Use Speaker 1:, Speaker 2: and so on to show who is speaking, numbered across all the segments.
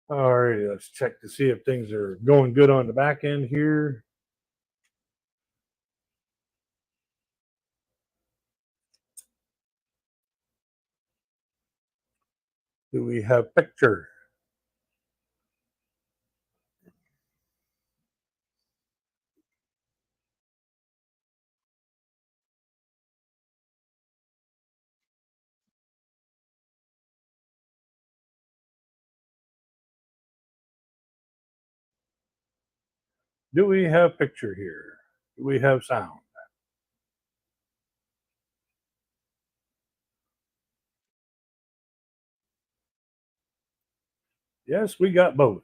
Speaker 1: All right, let's check to see if things are going good on the back end here. Do we have picture? Do we have picture here? Do we have sound? Yes, we got both.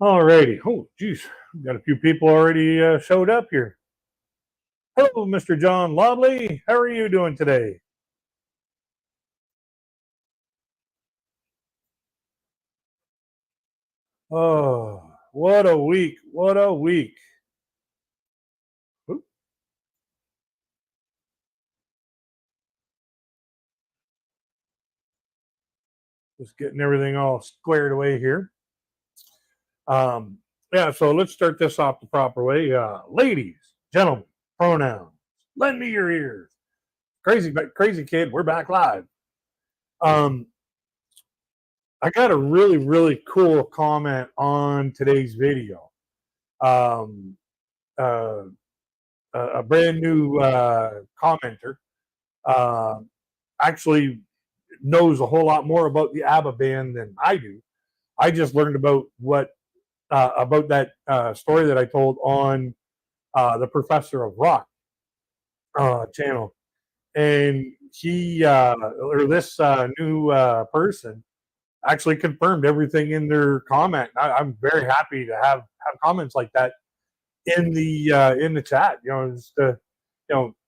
Speaker 1: All righty. Oh, geez, we got a few people already showed up here. Hello, Mr. John Lobley. How are you doing today? Oh, what a week. What a week. Oop, just getting everything all squared away here. Um, yeah, so let's start this off the proper way. Ladies, gentlemen, pronouns. Lend me your ears. Crazy kid. We're back live. Um, I got a really cool comment on today's video. Um, uh, a brand new commenter uh, actually knows a whole lot more about the ABBA band than I do. I just learned about that story that I told on the Professor of Rock channel, and he or this new person actually confirmed everything in their comment. I'm very happy to have comments like that in the chat. You know, just to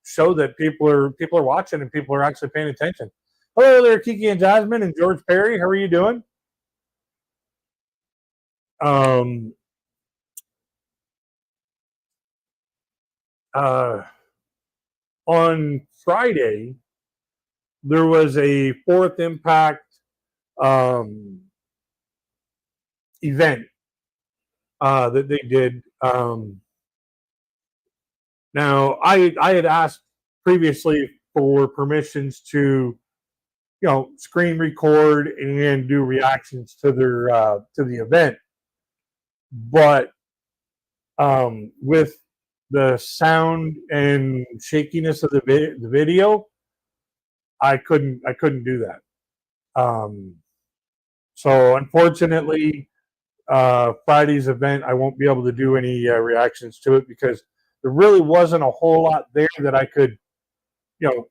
Speaker 1: show that people are watching and people are actually paying attention. Hello there, Kiki and Jasmine and George Perry. How are you doing? Um, uh, on Friday, there was a Fourth Impact um, event that they did. Now, I had asked previously for permissions to screen record and do reactions to their to the event, but with the sound and shakiness of the video, I couldn't do that. So unfortunately, Friday's event, I won't be able to do any reactions to it because there really wasn't a whole lot there that you know,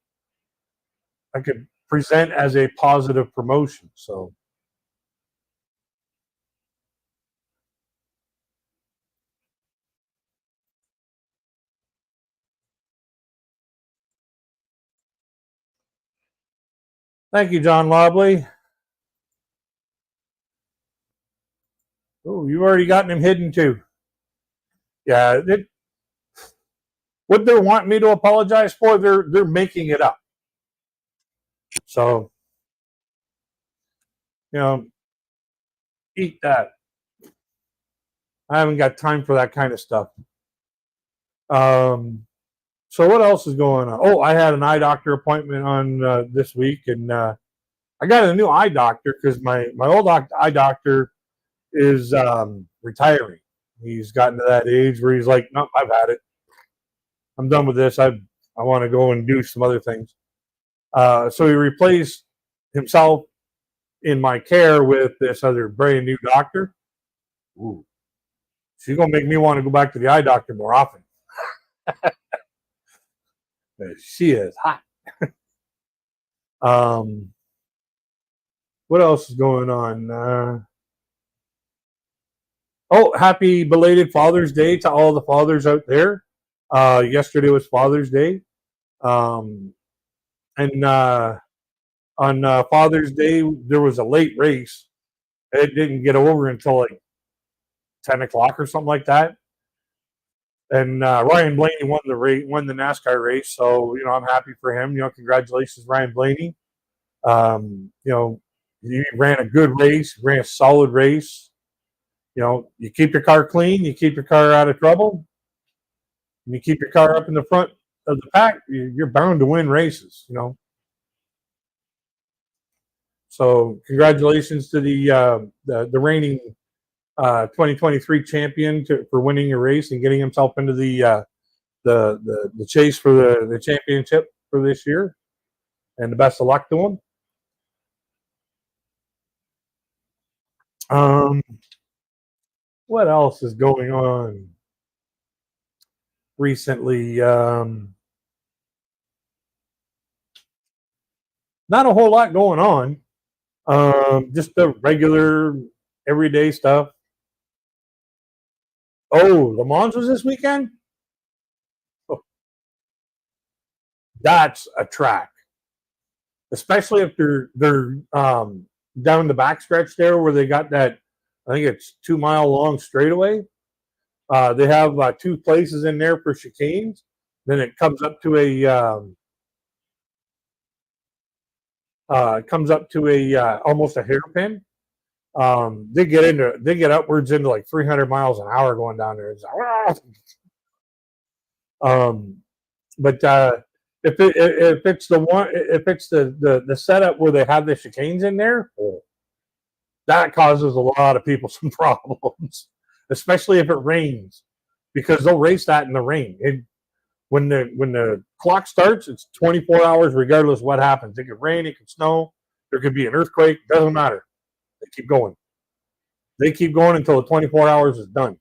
Speaker 1: I could present as a positive promotion. So thank you, John Lobley. Oh, you've already gotten him hidden too. Yeah, what they're wanting me to apologize for, they're making it up. So you know, eat that. I haven't got time for that kind of stuff. Um, so what else is going on? Oh, I had an eye doctor appointment on this week, and I got a new eye doctor because my old eye doctor is retiring. He's gotten to that age where he's like, "Nope, I've had it. I'm done with this. I want to go and do some other things." So he replaced himself in my care with this other brand new doctor. Ooh, she's gonna make me want to go back to the eye doctor more often. She is hot. Um, what else is going on? Oh, happy belated Father's Day to all the fathers out there. Yesterday was Father's Day. Um, and on Father's Day, there was a late race. It didn't get over until like 10 o'clock or something like that. And Ryan Blaney won the race, won the NASCAR race. So, I'm happy for him. Congratulations, Ryan Blaney. He ran a good race, ran a solid race. You keep your car clean, you keep your car out of trouble, and you keep your car up in the front of the pack, you're bound to win races. So congratulations to the reigning 2023 champion for winning your race and getting himself into the chase for the championship for this year. And the best of luck to him. What else is going on recently? Not a whole lot going on. Just the regular, everyday stuff. Oh, Le Mans was this weekend? Oh, that's a track. Especially if they're down the backstretch there where they got that, I think it's 2 mile long straightaway. They have 2 places in there for chicanes. Then it comes up to almost a hairpin. They get upwards into like 300 miles an hour going down there. It's like, but if it's the setup where they have the chicanes in there, that causes a lot of people some problems, especially if it rains, because they'll race that in the rain. When the clock starts, it's 24 hours regardless of what happens. It could rain, it could snow, there could be an earthquake, doesn't matter. They keep going. They keep going until the 24 hours is done.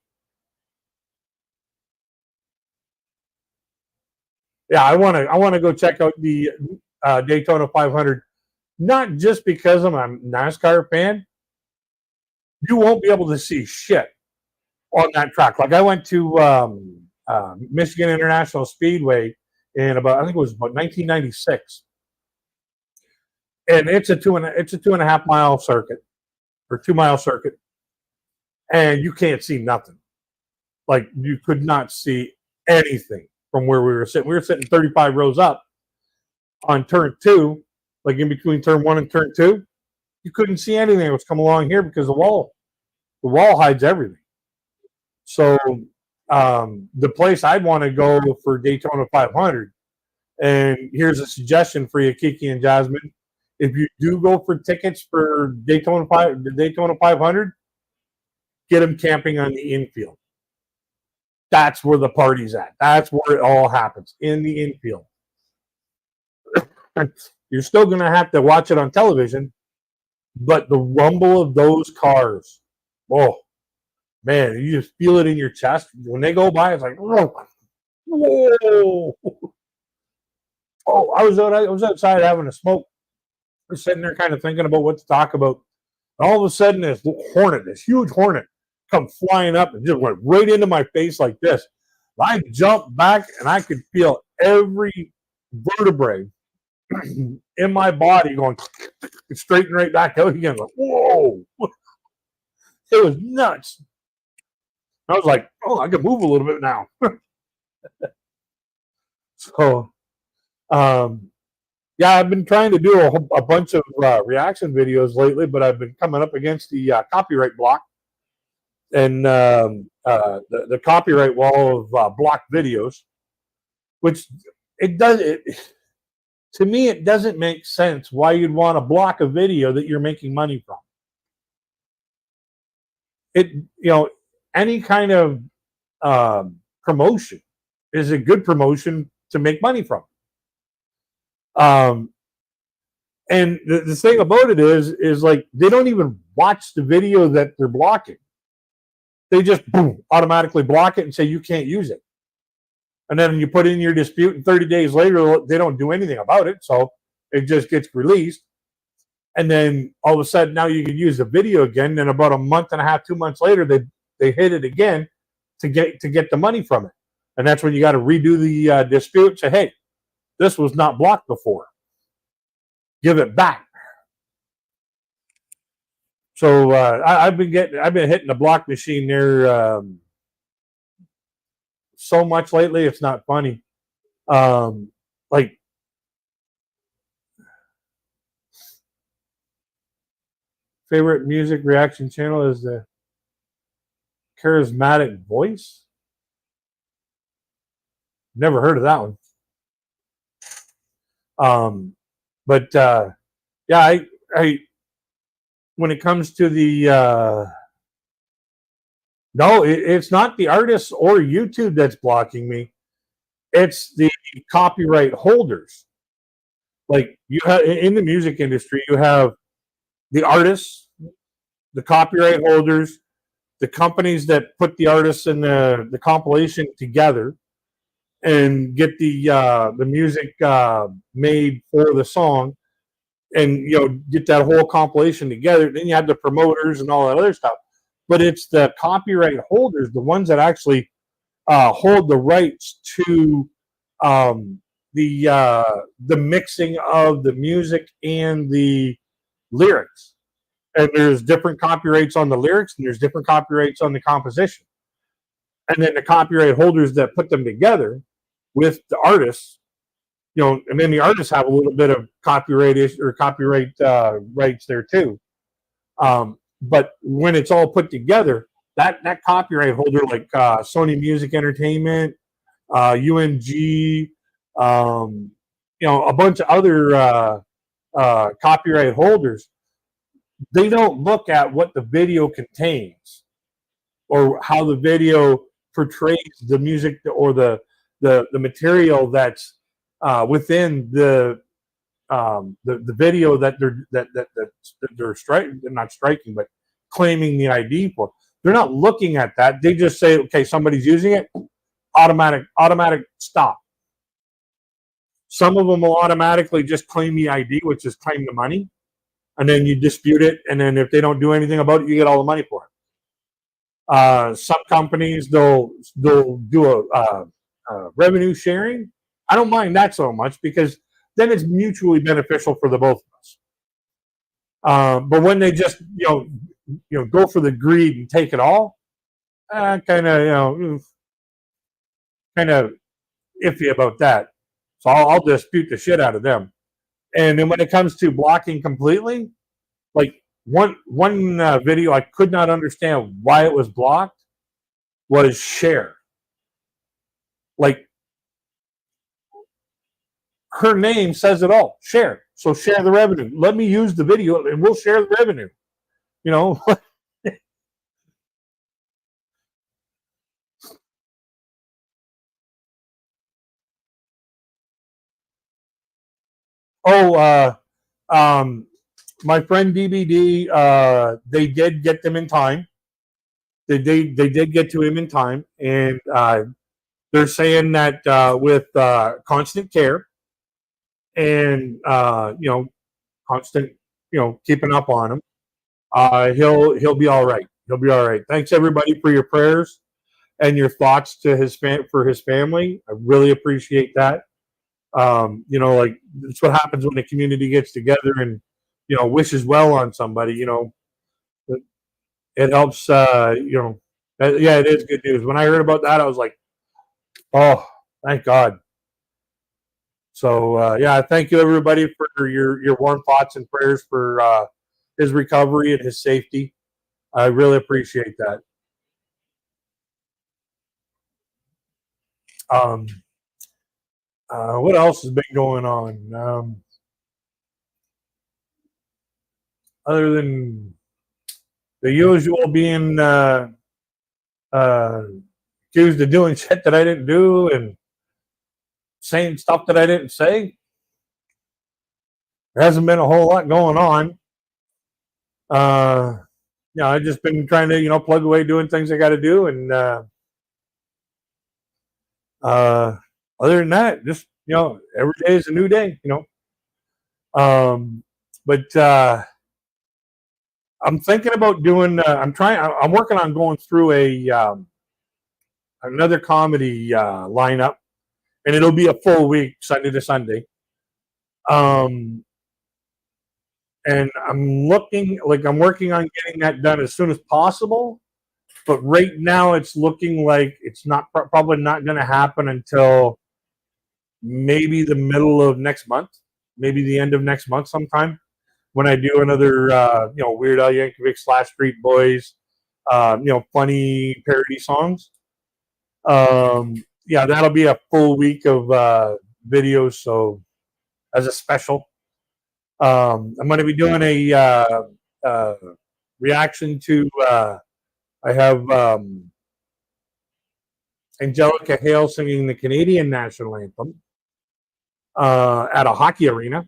Speaker 1: Yeah, I want to go check out the Daytona 500, not just because I'm a NASCAR fan. You won't be able to see shit on that track. Like I went to Michigan International Speedway in I think it was about 1996, and it's a 2.5 mile circuit or 2 mile circuit, and you can't see nothing. Like you could not see anything from where we were sitting. We were sitting 35 rows up on turn 2, like in between turn 1 and turn 2. You couldn't see anything that was coming along here because the wall hides everything. So the place I'd want to go for Daytona 500, and here's a suggestion for you, Kiki and Jasmine. If you do go for tickets for Daytona 500, get them camping on the infield. That's where the party's at. That's where it all happens, in the infield. You're still going to have to watch it on television, but the rumble of those cars, oh, man, you just feel it in your chest. When they go by, it's like, whoa. Oh, I was outside having a smoke. I was sitting there kind of thinking about what to talk about. And all of a sudden, this huge hornet, come flying up and just went right into my face like this. I jumped back and I could feel every vertebrae in my body going straight and right back out again. Like, whoa. It was nuts. I was like, oh, I can move a little bit now. So, yeah, I've been trying to do a bunch of reaction videos lately, but I've been coming up against the copyright block and the copyright wall of blocked videos, which to me, it doesn't make sense why you'd want to block a video that you're making money from. Any kind of promotion is a good promotion to make money from. And the thing about it is like they don't even watch the video that they're blocking. They just automatically block it and say you can't use it. And then you put in your dispute, and 30 days later they don't do anything about it, so it just gets released. And then all of a sudden now you can use the video again. And about a month and a half, 2 months later, they hit it again to get the money from it, and that's when you got to redo the dispute. Say, hey, this was not blocked before. Give it back. So I've been hitting the block machine there so much lately. It's not funny. Like, favorite music reaction channel is the Charismatic Voice. Never heard of that one. But yeah, I when it comes to the no, it's not the artists or YouTube that's blocking me. It's the copyright holders. Like, you have in the music industry, you have the artists, the copyright holders, the companies that put the artists and the compilation together and get the music made for the song, and get that whole compilation together. Then you have the promoters and all that other stuff. But it's the copyright holders, the ones that actually hold the rights to the mixing of the music and the lyrics. And there's different copyrights on the lyrics, and there's different copyrights on the composition. And then the copyright holders that put them together with the artists, and then the artists have a little bit of copyright rights there too. But when it's all put together, that copyright holder, like Sony Music Entertainment, UMG, a bunch of other copyright holders, they don't look at what the video contains or how the video portrays the music or the material that's within the video that they're not striking, but claiming the ID for. They're not looking at that. They just say, okay, somebody's using it, automatic stop. Some of them will automatically just claim the ID, which is claim the money, and then you dispute it, and then if they don't do anything about it, you get all the money for it. Some companies, they'll do a revenue sharing. I don't mind that so much, because then it's mutually beneficial for the both of us. But when they just go for the greed and take it all, kind of iffy about that. So I'll dispute the shit out of them. And then when it comes to blocking completely, like one video I could not understand why it was blocked was share. Like, her name says it all. Share. So share the revenue. Let me use the video and we'll share the revenue. Oh, my friend DBD, they did get them in time. They did get to him in time, and they're saying that with constant care and constant keeping up on him, he'll be all right. He'll be all right. Thanks everybody for your prayers and your thoughts to for his family. I really appreciate that. Like, it's what happens when the community gets together and wishes well on somebody. It helps. Yeah, it is good news. When I heard about that, I was like, oh, thank God. So yeah, thank you everybody for your warm thoughts and prayers for his recovery and his safety. I really appreciate that. What else has been going on? Other than the usual, being accused of doing shit that I didn't do and saying stuff that I didn't say, there hasn't been a whole lot going on. I've just been trying to plug away, doing things I got to do, and other than that, just every day is a new day. But I'm thinking about doing. I'm working on going through another comedy lineup, and it'll be a full week, Sunday to Sunday. Um, and I'm working on getting that done as soon as possible. But right now, it's looking like it's not probably not going to happen until maybe the middle of next month, maybe the end of next month sometime when I do another, Weird Al Yankovic / Street Boys, funny parody songs. Yeah, that'll be a full week of videos. So as a special, I'm going to be doing a reaction to. I have Angelica Hale singing the Canadian national anthem at a hockey arena,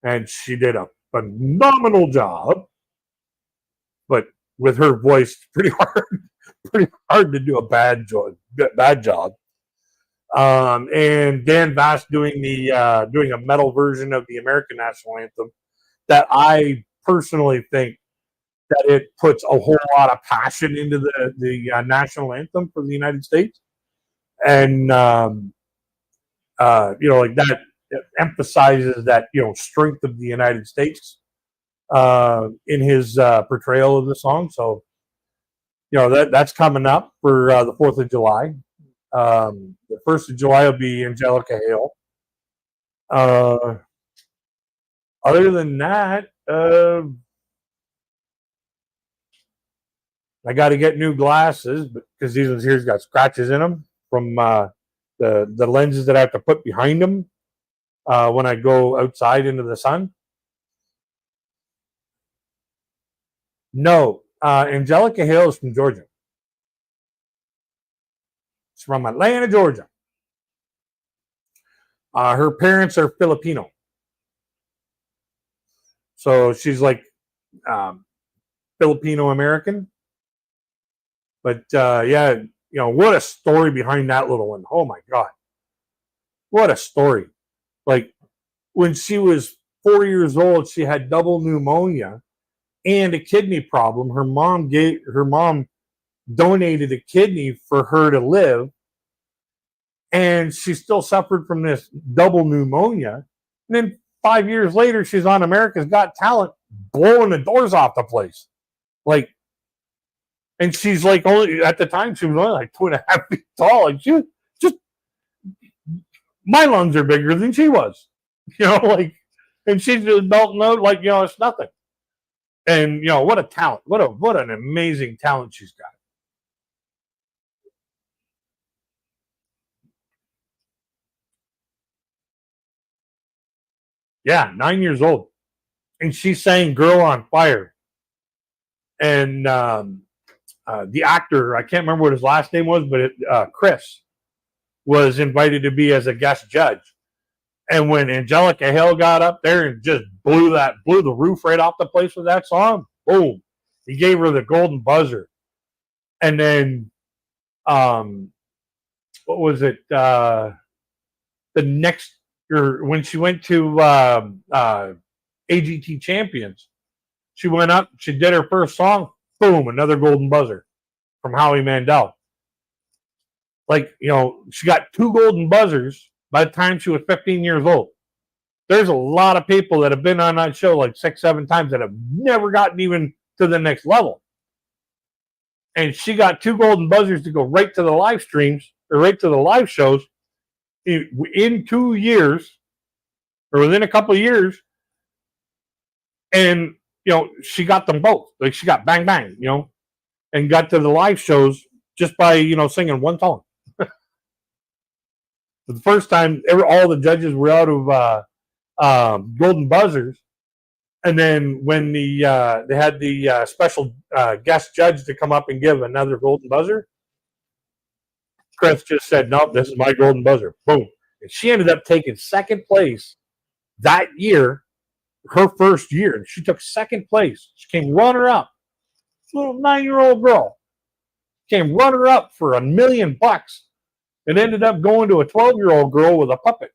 Speaker 1: and she did a phenomenal job. But with her voice, pretty hard to do a bad job. And Dan Bass doing a metal version of the American national anthem that I personally think that it puts a whole lot of passion into the national anthem for the United States, and like that, it emphasizes that strength of the United States in his portrayal of the song. So that's coming up for the 4th of July. The 1st of July will be Angelica Hale. Other than that, I got to get new glasses because these ones here's got scratches in them from the lenses that I have to put behind them when I go outside into the sun. No, Angelica Hale is from Georgia. She's from Atlanta, Georgia. Her parents are Filipino. So she's like Filipino American. But what a story behind that little one. Oh my God. What a story. Like when she was 4 years old, she had double pneumonia and a kidney problem. Her mom donated a kidney for her to live. And she still suffered from this double pneumonia. And then 5 years later, she's on America's Got Talent, blowing the doors off the place. Like, and she's like only at the time she was only like 2.5 feet tall. Like she just my lungs are bigger than she was. And she's just belting out like it's nothing. And what a talent. What an amazing talent she's got. Yeah, 9 years old. And she sang Girl on Fire. And the actor, I can't remember what his last name was, but Chris was invited to be as a guest judge. And when Angelica Hale got up there and just blew the roof right off the place with that song, boom, he gave her the golden buzzer. And then, what was it? The next, or when she went to AGT Champions, she went up, she did her first song, boom, another golden buzzer from Howie Mandel. Like, she got 2 golden buzzers by the time she was 15 years old. There's a lot of people that have been on that show like 6, 7 times that have never gotten even to the next level. And she got 2 golden buzzers to go right to the live streams or right to the live shows in 2 years or within a couple of years. And, she got them both. Like she got bang, bang, and got to the live shows just by, singing one song. The first time, all the judges were out of golden buzzers, and then when they had the special guest judge to come up and give another golden buzzer, Chris just said, "Nope, this is my golden buzzer." Boom, and she ended up taking second place that year, her first year. She took second place. She came runner up. This little 9-year-old girl came runner up for $1 million. And ended up going to a 12-year-old girl with a puppet.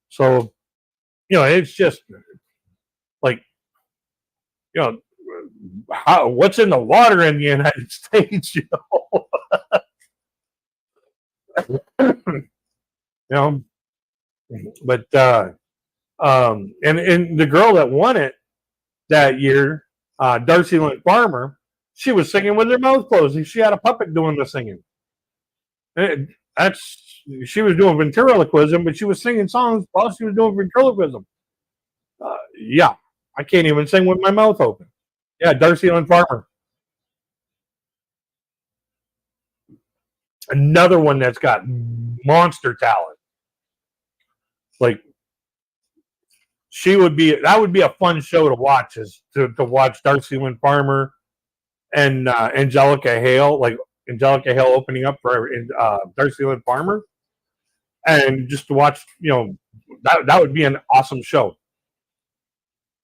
Speaker 1: So, it's just like you know, what's in the water in the United States, you know, you know, but and the girl that won it that year, Darcy Lynn Farmer, she was singing with her mouth closed. She had a puppet doing the singing. That's she was doing ventriloquism, but she was singing songs while she was doing ventriloquism. Yeah, I can't even sing with my mouth open. Yeah, Darcy Lynn Farmer, another one that's got monster talent. Like she would be that would be a fun show to watch is to watch Darcy Lynn Farmer and Angelica Hale, like Angelica Hale opening up for Darcy Lynn Farmer, and just to watch, that would be an awesome show.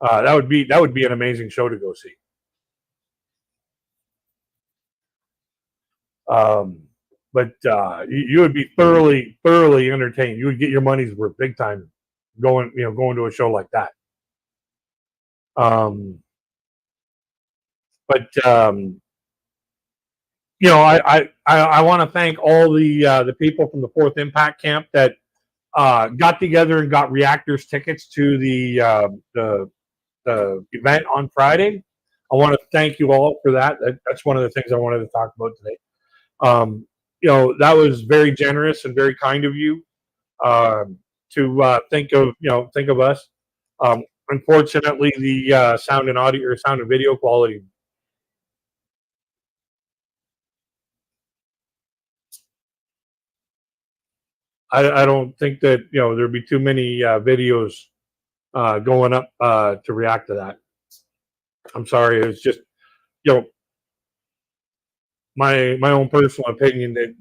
Speaker 1: That would be an amazing show to go see. Um, but you would be thoroughly entertained. You would get your money's worth big time going to a show like that. Um, but I want to thank all the people from the Fourth Impact Camp that got together and got reactors tickets to the event on Friday. I want to thank you all for that. That's one of the things I wanted to talk about today. That was very generous and very kind of you to think of us. Unfortunately, the sound and audio or sound and video quality. I don't think that there'd be too many videos going up to react to that. I'm sorry, it's just my own personal opinion that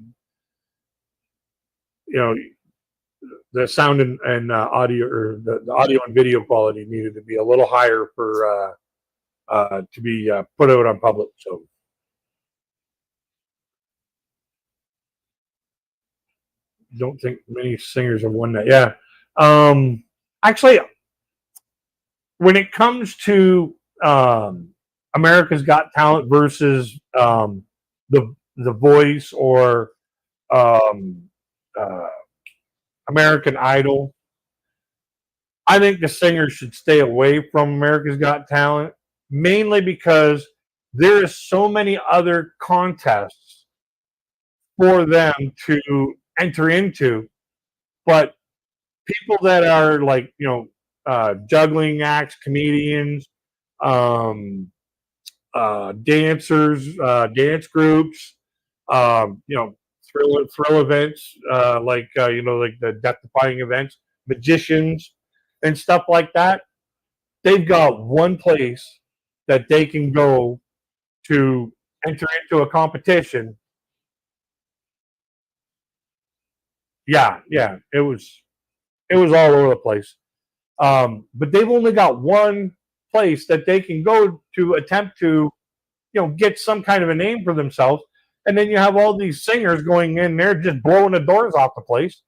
Speaker 1: the sound and audio or the audio and video quality needed to be a little higher for to be put out on public. So don't think many singers have won that. Yeah. Actually, when it comes to America's Got Talent versus the Voice or um, uh, American Idol, I think the singers should stay away from America's Got Talent, mainly because there is so many other contests for them to enter into, but people that are like juggling acts, comedians, um, dancers, dance groups, thrill events, like the death defying events, magicians, and stuff like that. They've got one place that they can go to enter into a competition. Yeah, it was all over the place. But they've only got one place that they can go to attempt to, get some kind of a name for themselves. And then you have all these singers going in there just blowing the doors off the place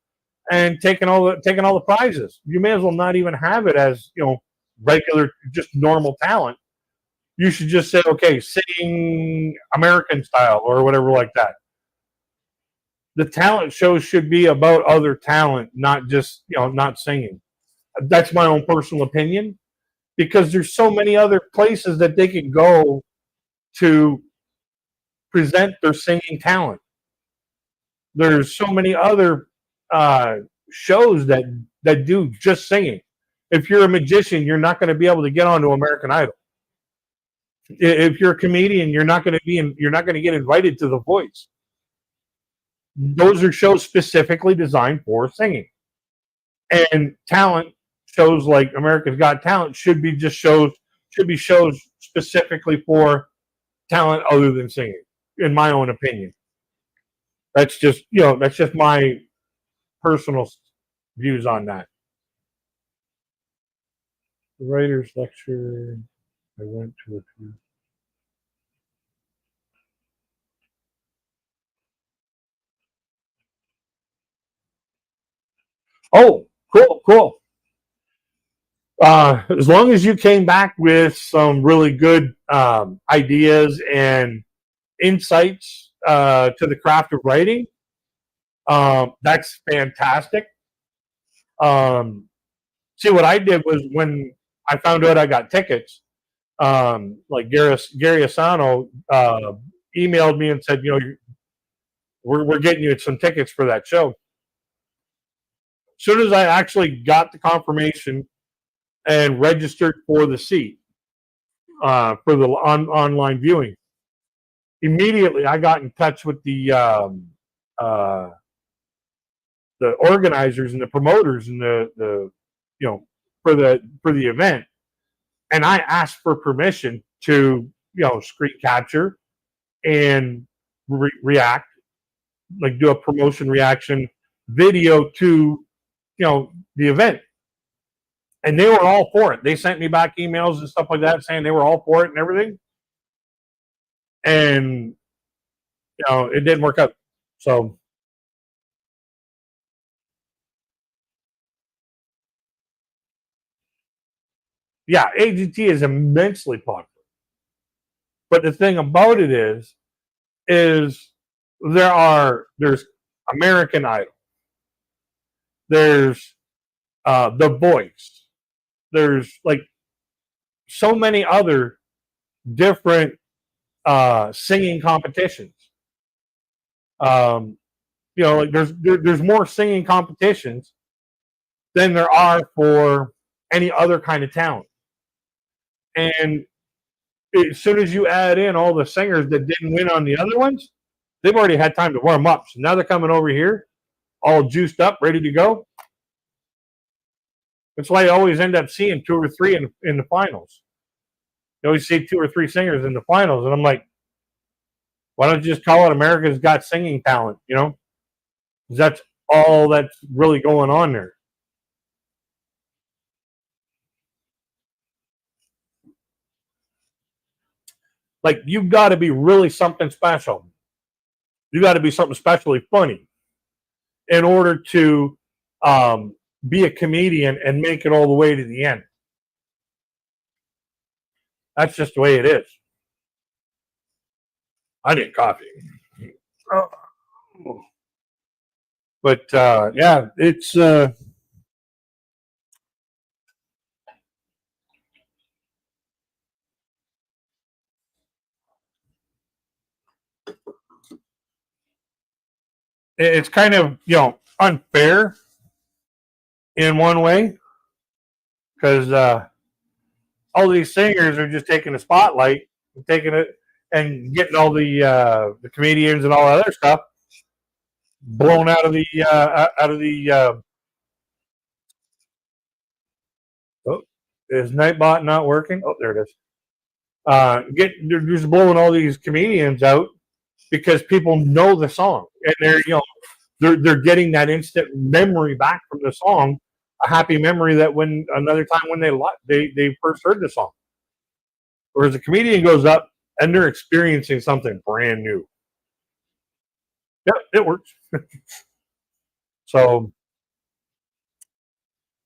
Speaker 1: and taking all the prizes. You may as well not even have it as regular, just normal talent. You should just say, okay, sing American style or whatever like that. The talent shows should be about other talent, not just not singing. That's my own personal opinion because there's so many other places that they could go to present their singing talent. There's so many other shows that do just singing. If you're a magician, you're not going to be able to get onto American Idol. If you're a comedian, you're not going to get invited to The Voice. Those are shows specifically designed for singing. And talent shows like America's Got Talent should be shows specifically for talent other than singing, in my own opinion. That's just my personal views on that. The writer's lecture. I went to a few. Oh, cool. As long as you came back with some really good ideas and insights to the craft of writing, that's fantastic. See, what I did was when I found out I got tickets, like Gary Asano emailed me and said, we're getting you some tickets for that show. As soon as I actually got the confirmation and registered for the seat for the online viewing, immediately I got in touch with the organizers and the promoters and the for the event, and I asked for permission to screen capture and react, like do a promotion reaction video to the event, and they were all for it. They sent me back emails and stuff like that saying they were all for it and everything, and it didn't work out. So yeah, AGT is immensely popular. But the thing about it is there's American Idol, there's The Voice, there's like so many other different singing competitions. Like there's more singing competitions than there are for any other kind of talent. And as soon as you add in all the singers that didn't win on the other ones, they've already had time to warm up. So now they're coming over here, all juiced up, ready to go. That's why you always end up seeing 2 or 3 in the finals. You always see 2 or 3 singers in the finals, and I'm like, why don't you just call it America's Got Singing Talent? That's all that's really going on there. Like, you've got to be really something special. You got to be something specially funny in order to be a comedian and make it all the way to the end. That's just the way it is. I need coffee. But yeah, it's it's kind of unfair in one way, because all these singers are just taking the spotlight, taking it, and getting all the comedians and all that other stuff blown out of the Oh, is Nightbot not working? Oh, there it is. They're just blowing all these comedians out because people know the song, and they're getting that instant memory back from the song, a happy memory that when another time when they first heard the song. Whereas a comedian goes up and they're experiencing something brand new. Yep, it works. So,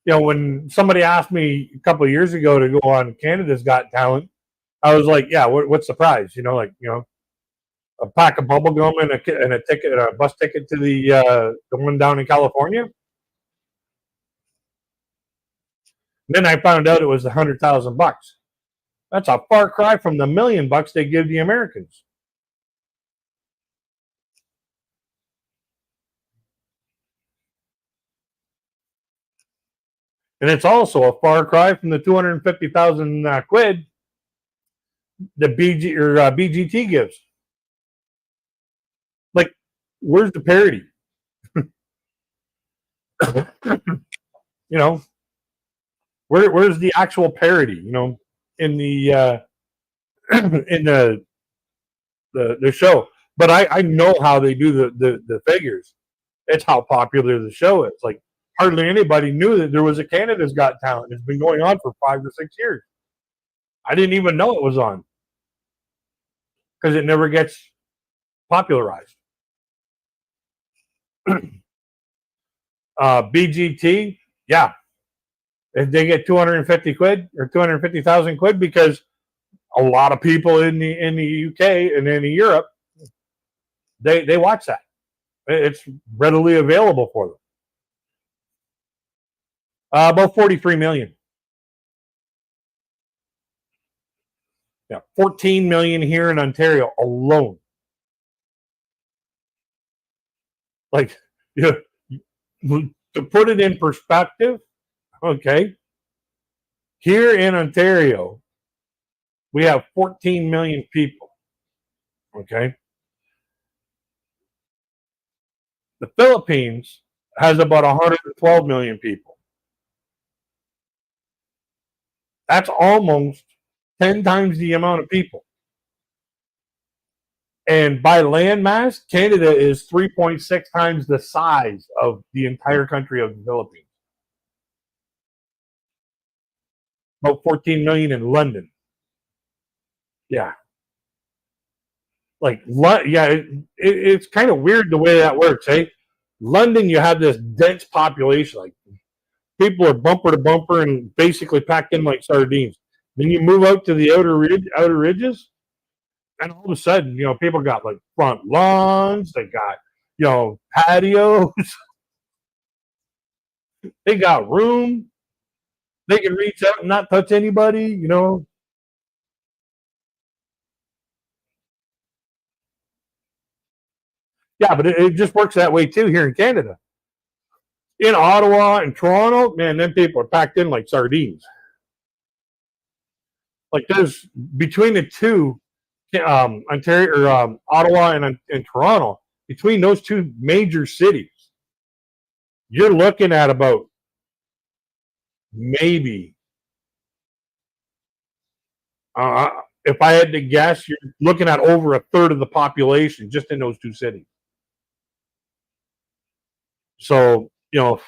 Speaker 1: when somebody asked me a couple of years ago to go on Canada's Got Talent, I was like, yeah, what's the prize? A pack of bubble gum and a ticket, a bus ticket to the one down in California. Then I found out it was $100,000. That's a far cry from the $1 million they give the Americans. And it's also a far cry from the 250,000 quid the BGT gives. Like, where's the parity? Where's the actual parity? In the in the show. But I know how they do the figures. It's how popular the show is. Like, hardly anybody knew that there was a Canada's Got Talent. It's been going on for 5 or 6 years. I didn't even know it was on because it never gets popularized. BGT, yeah, If they get 250 quid or 250,000 quid, because a lot of people in the UK and in Europe, they watch that. It's readily available for them. About 43 million. Yeah, 14 million here in Ontario alone. Like, yeah, to put it in perspective, okay, here in Ontario, we have 14 million people. Okay. The Philippines has about 112 million people. That's almost 10 times the amount of people. And by land mass, Canada is 3.6 times the size of the entire country of the Philippines. About 14 million in London. Yeah. Like, yeah, it's kind of weird the way that works, eh? London, you have this dense population. Like, people are bumper to bumper and basically packed in like sardines. Then you move out to the outer ridges, and all of a sudden, people got like front lawns, they got, patios, they got room, they can reach out and not touch anybody. Yeah, but it just works that way too here in Canada. In Ottawa and Toronto, man, them people are packed in like sardines. Like, there's between the two, Ontario or Ottawa and Toronto, between those two major cities, you're looking at about maybe, if I had to guess, you're looking at over a third of the population just in those two cities. So, and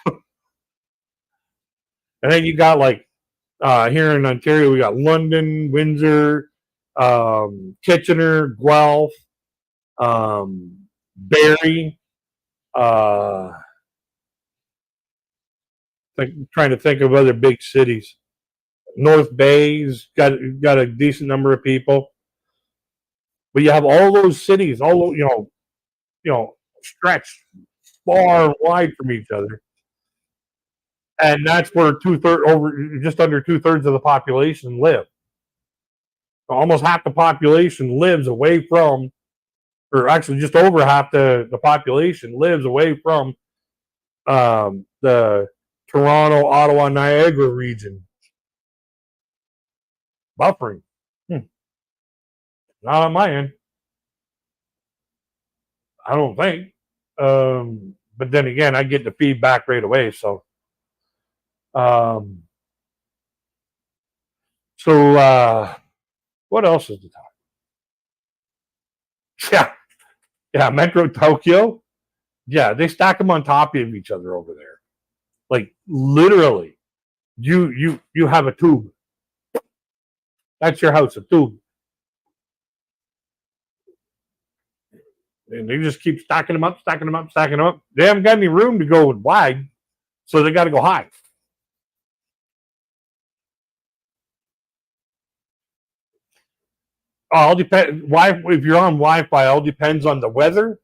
Speaker 1: then you got like, here in Ontario, we got London, Windsor, Kitchener, Guelph, Barrie. Trying to think of other big cities. North Bay's got a decent number of people, but you have all those cities, all stretched far and wide from each other, and that's where just under 2/3 of the population live. Almost half the population lives away from, or actually just over half the population lives away from the Toronto, Ottawa, Niagara region. Buffering. Not on my end. I don't think. But then again, I get the feedback right away. So, what else is to talk? Yeah, Metro Tokyo. Yeah, they stack them on top of each other over there. Like, literally, you have a tube. That's your house, a tube. And they just keep stacking them up, stacking them up, stacking them up. They haven't got any room to go wide, so they got to go high. All depends. If you're on Wi-Fi, all depends on the weather,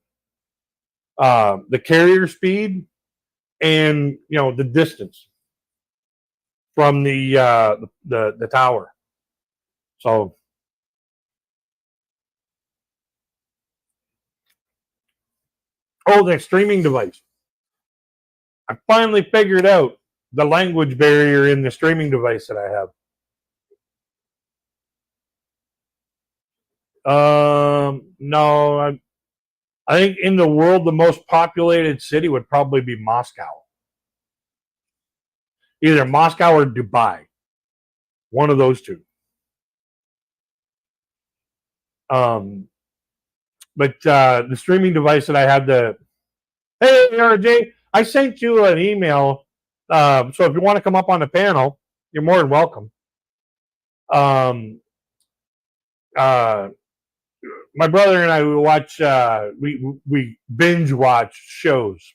Speaker 1: the carrier speed, and the distance from the tower. So, the streaming device. I finally figured out the language barrier in the streaming device that I have. No, I think in the world, the most populated city would probably be Moscow. Either Moscow or Dubai. One of those two. But the streaming device that I had, hey, RJ, I sent you an email. So if you want to come up on the panel, you're more than welcome. My brother and I watch. We binge watch shows,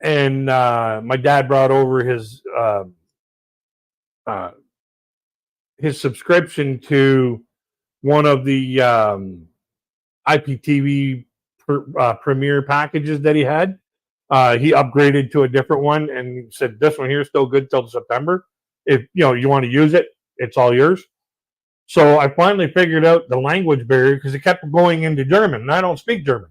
Speaker 1: and my dad brought over his subscription to one of the IPTV premiere packages that he had. He upgraded to a different one and said, "This one here is still good till September. If you want to use it, it's all yours." So I finally figured out the language barrier because it kept going into German, and I don't speak German.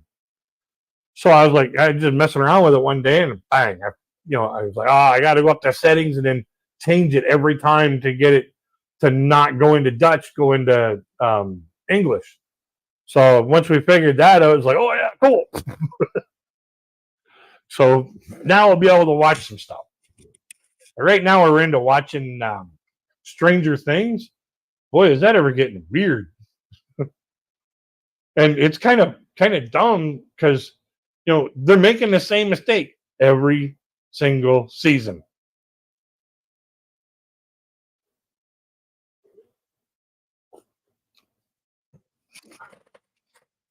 Speaker 1: So I was like, I just messing around with it one day, and bang, I was like, I got to go up to settings and then change it every time to get it to not go into Dutch, go into English. So once we figured that out, it was like, oh yeah, cool. So now I'll be able to watch some stuff. Right now we're into watching Stranger Things. Boy, is that ever getting weird. And it's kind of dumb because they're making the same mistake every single season.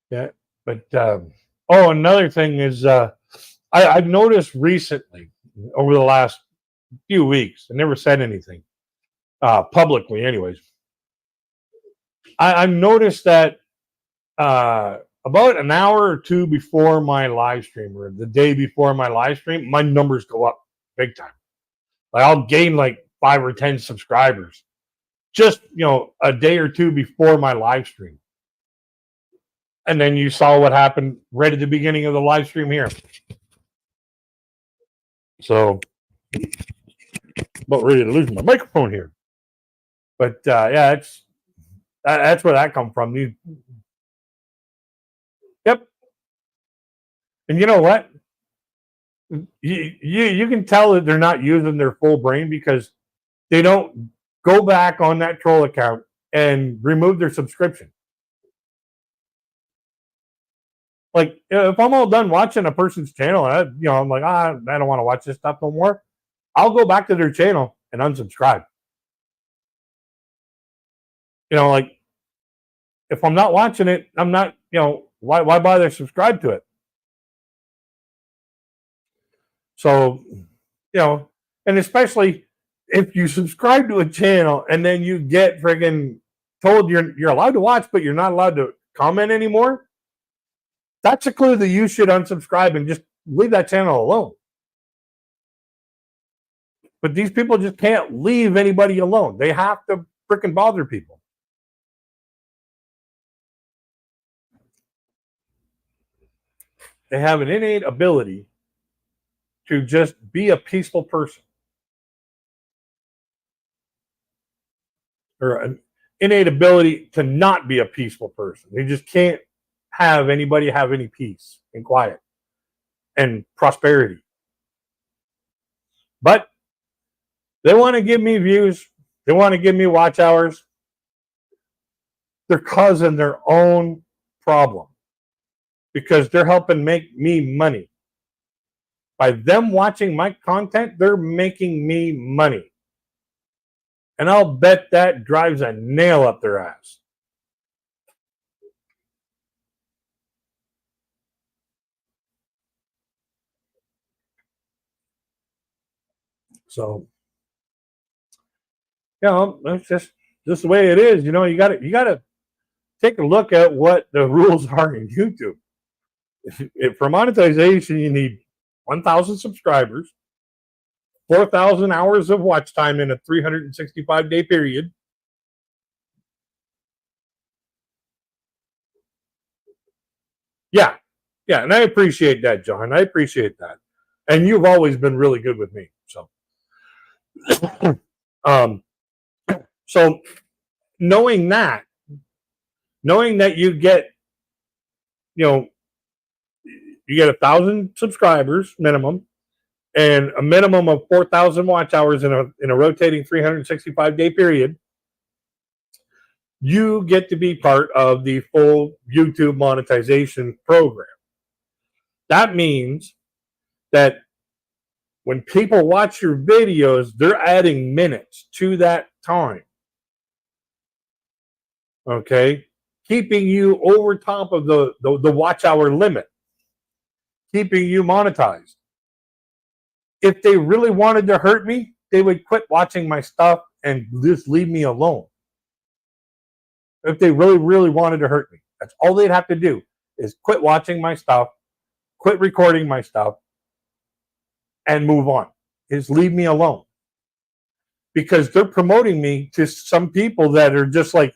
Speaker 1: Yeah, but another thing is I've noticed recently over the last few weeks. I never said anything publicly, anyways. I've noticed that about an hour or two before my live stream, or the day before my live stream, my numbers go up big time. Like I'll gain like 5 or 10 subscribers just a day or two before my live stream. And then you saw what happened right at the beginning of the live stream here. So, about ready to lose my microphone here. But yeah, that's where that come from. Yep. And you know what? You can tell that they're not using their full brain because they don't go back on that troll account and remove their subscription. Like if I'm all done watching a person's channel, I'm like, I don't want to watch this stuff no more. I'll go back to their channel and unsubscribe. Like if I'm not watching it, I'm not, why bother subscribe to it? So, and especially if you subscribe to a channel and then you get friggin' told you're allowed to watch, but you're not allowed to comment anymore, that's a clue that you should unsubscribe and just leave that channel alone. But these people just can't leave anybody alone. They have to freaking bother people. They have an innate ability to just be a peaceful person. Or an innate ability to not be a peaceful person. They just can't have anybody have any peace and quiet and prosperity. But they want to give me views. They want to give me watch hours. They're causing their own problem because they're helping make me money. By them watching my content, they're making me money. And I'll bet that drives a nail up their ass. So, that's just the way it is. You got to take a look at what the rules are in YouTube. If for monetization, you need 1,000 subscribers, 4,000 hours of watch time in a 365-day period. Yeah, and I appreciate that, John. I appreciate that, and you've always been really good with me. So, so knowing that you get, you get 1,000 subscribers minimum, and a minimum of 4,000 watch hours in a rotating 365-day period, you get to be part of the full YouTube monetization program. That means that when people watch your videos, they're adding minutes to that time. Okay? Keeping you over top of the watch hour limit. Keeping you monetized. If they really wanted to hurt me, they would quit watching my stuff and just leave me alone. If they really, really wanted to hurt me, that's all they'd have to do is quit watching my stuff, quit recording my stuff, and move on. Is leave me alone. Because they're promoting me to some people that are just like,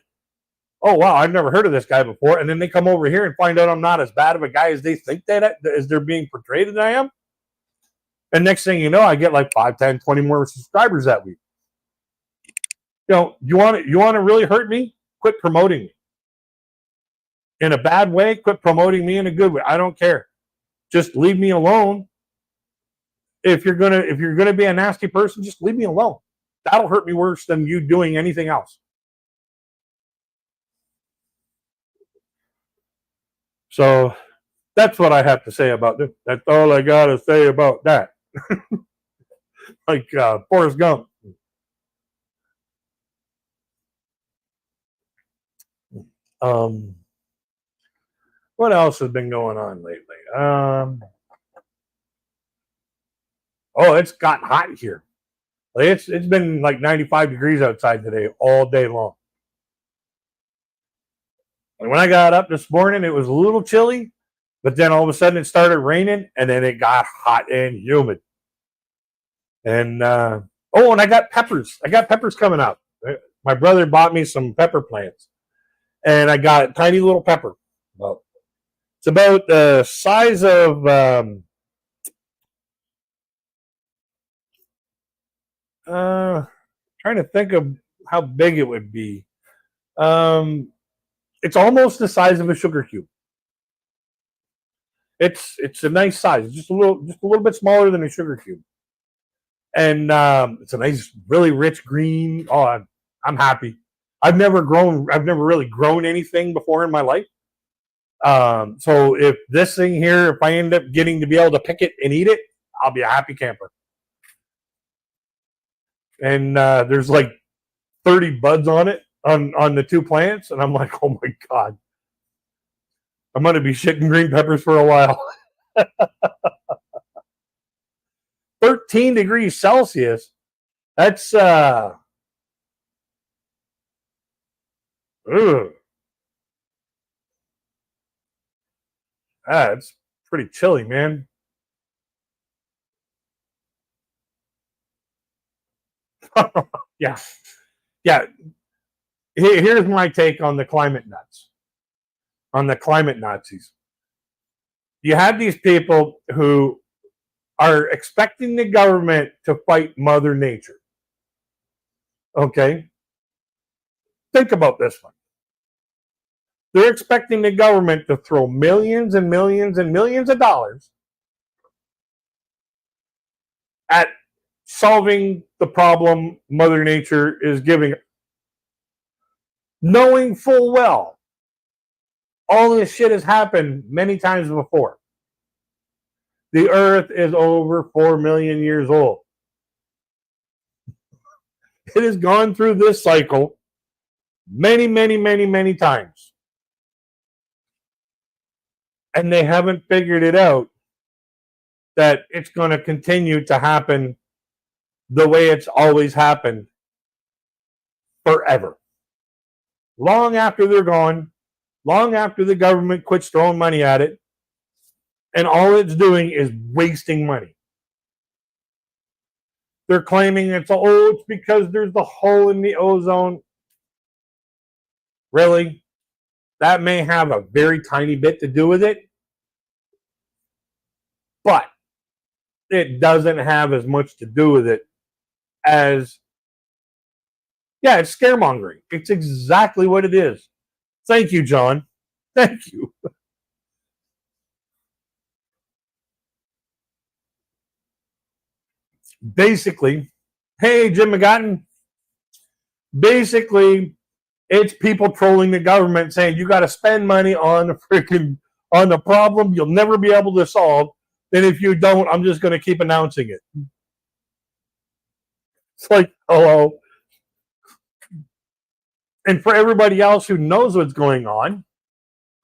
Speaker 1: oh, wow, I've never heard of this guy before. And then they come over here and find out I'm not as bad of a guy as they think that as they're being portrayed that I am. And next thing you know, I get like 5, 10, 20 more subscribers that week. You want to really hurt me? Quit promoting me. In a bad way, quit promoting me in a good way. I don't care. Just leave me alone. If you're gonna be a nasty person, just leave me alone. That'll hurt me worse than you doing anything else. So that's what I have to say about this. That's all I gotta say about that. Like Forrest Gump. What else has been going on lately? Oh, it's gotten hot here. It's been like 95 degrees outside today all day long. And when I got up this morning, it was a little chilly, but then all of a sudden it started raining, and then it got hot and humid. And and I got peppers. I got peppers coming up. My brother bought me some pepper plants, and I got a tiny little pepper. Well, it's about the size of trying to think of how big it would be. It's almost the size of a sugar cube. It's a nice size. It's just a little bit smaller than a sugar cube, and it's a nice, really rich green. Oh, I'm happy. I've never really grown anything before in my life. So if this thing here, if I end up getting to be able to pick it and eat it, I'll be a happy camper. And there's like 30 buds on it on the 2 plants, and I'm like, oh my god, I'm gonna be shitting green peppers for a while. 13 degrees Celsius. That's it's pretty chilly, man. Yeah. Here's my take on the climate nuts, on the climate Nazis. You have these people who are expecting the government to fight Mother Nature. Okay? Think about this one. They're expecting the government to throw millions and millions and millions of dollars at solving the problem Mother Nature is giving, knowing full well all this shit has happened many times before. The earth is over 4 million years old. It has gone through this cycle many, many, many, many times. And they haven't figured it out that it's going to continue to happen the way it's always happened forever. Long after they're gone, long after the government quits throwing money at it, and all it's doing is wasting money. They're claiming it's because there's the hole in the ozone. Really? That may have a very tiny bit to do with it, but it doesn't have as much to do with it as, it's scaremongering. It's exactly what it is. Thank you, John. Thank you. Basically, hey, Jim McGotton. Basically, it's people trolling the government saying you got to spend money on the problem you'll never be able to solve. And if you don't, I'm just going to keep announcing it. It's like, hello. And for everybody else who knows what's going on,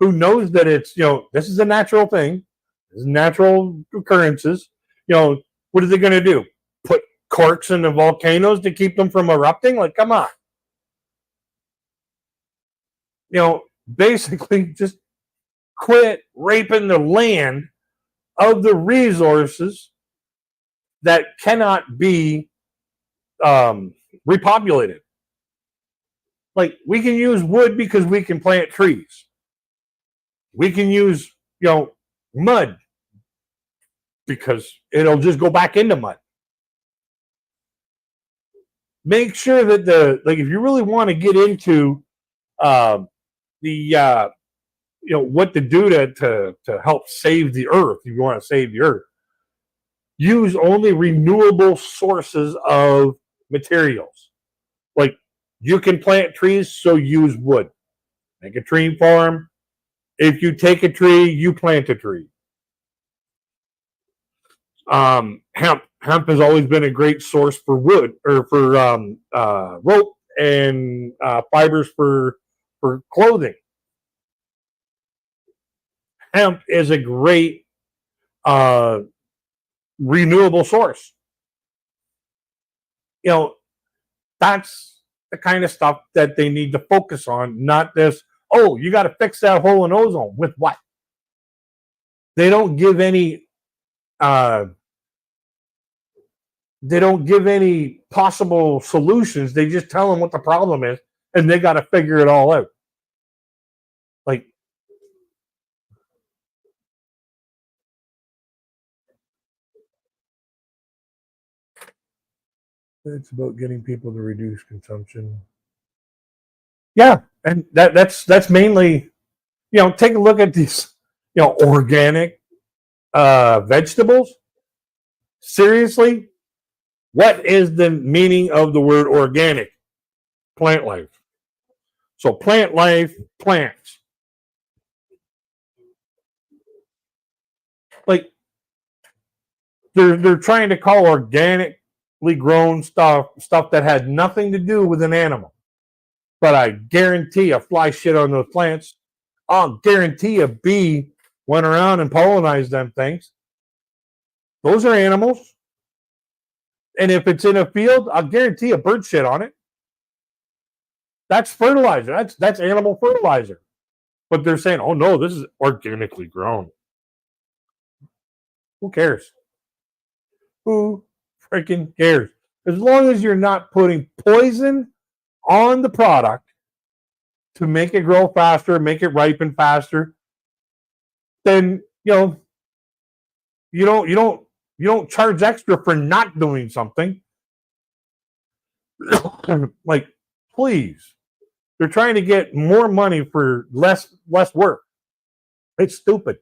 Speaker 1: who knows that it's, this is a natural thing, this is natural occurrences, What are they going to do? Put corks in the volcanoes to keep them from erupting? Like, come on. Basically just quit raping the land of the resources that cannot be repopulated. Like, we can use wood because we can plant trees. We can use, mud because it'll just go back into mud. Make sure that if you really want to get into what to do to help save the earth, if you want to save the earth, use only renewable sources of materials. Like, you can plant trees, so use wood. Make a tree farm. If you take a tree, you plant a tree. Hemp has always been a great source for wood, or for rope and fibers for clothing. Hemp is a great renewable source. That's the kind of stuff that they need to focus on, not this, oh, you got to fix that hole in ozone. With what? They don't give any possible solutions. They just tell them what the problem is, and they got to figure it all out. Like, it's about getting people to reduce consumption. Yeah, and that's mainly, take a look at these, organic vegetables. Seriously, what is the meaning of the word organic? Plant life. So plant life, plants. Like, they're trying to call organically grown stuff that had nothing to do with an animal. But I guarantee a fly shit on those plants. I'll guarantee a bee went around and pollinized them things. Those are animals. And if it's in a field, I'll guarantee a bird shit on it. That's fertilizer. That's animal fertilizer. But they're saying, oh no, this is organically grown. Who cares? Who freaking cares? As long as you're not putting poison on the product to make it grow faster, make it ripen faster, then you don't charge extra for not doing something. Like, please. They're trying to get more money for less work. It's stupid.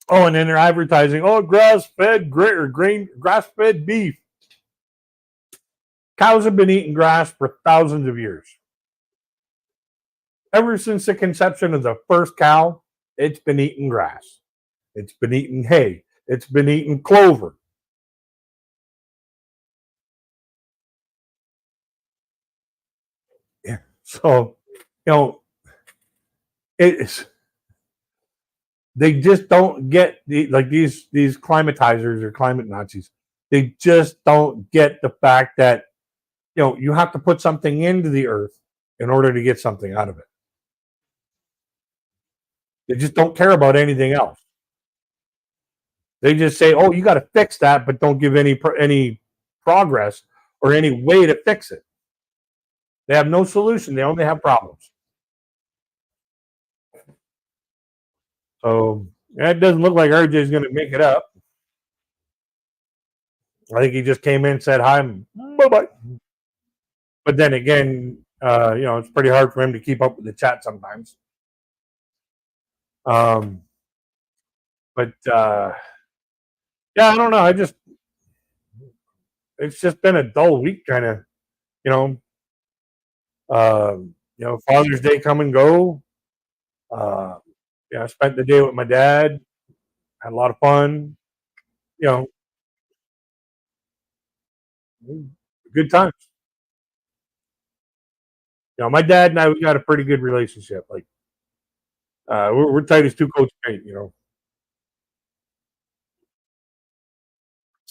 Speaker 1: Oh, and then they're advertising, grass-fed grass-fed beef. Cows have been eating grass for thousands of years. Ever since the conception of the first cow, it's been eating grass. It's been eating hay. It's been eating clover. Yeah. So, they just don't get these climatizers or climate Nazis. They just don't get the fact that you have to put something into the earth in order to get something out of it. They just don't care about anything else. They just say, "Oh, you got to fix that," but don't give any progress or any way to fix it. They have no solution. They only have problems. So it doesn't look like RJ is going to make it up. I think he just came in, said hi, bye bye. But then again, it's pretty hard for him to keep up with the chat sometimes. But yeah, I don't know. It's just been a dull week, kind of. Father's Day come and go. I spent the day with my dad. Had a lot of fun. Good times. My dad and I, we got a pretty good relationship. Like, we're tight as two coats of paint.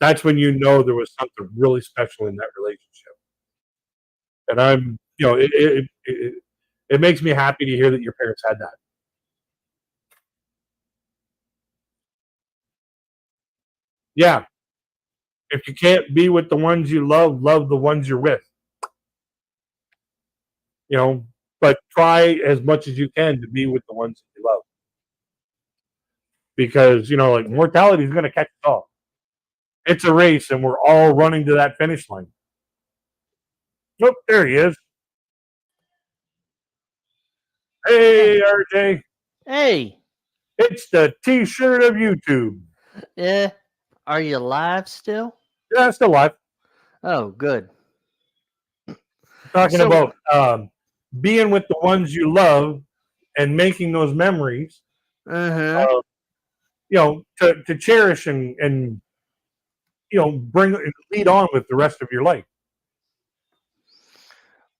Speaker 1: that's when you know there was something really special in that relationship. And it makes me happy to hear that your parents had that. Yeah. If you can't be with the ones you love, love the ones you're with. You know, but try as much as you can to be with the ones that you love. Because, like mortality is going to catch us all. It's a race and we're all running to that finish line. Nope, there he is. Hey, RJ.
Speaker 2: Hey,
Speaker 1: It's the T-shirt of YouTube.
Speaker 2: yeah. Are you live still?
Speaker 1: Yeah, still alive.
Speaker 2: Oh, good.
Speaker 1: Talking
Speaker 2: So,
Speaker 1: about being with the ones you love and making those memories,
Speaker 2: uh-huh.
Speaker 1: to cherish and bring lead on with the rest of your life.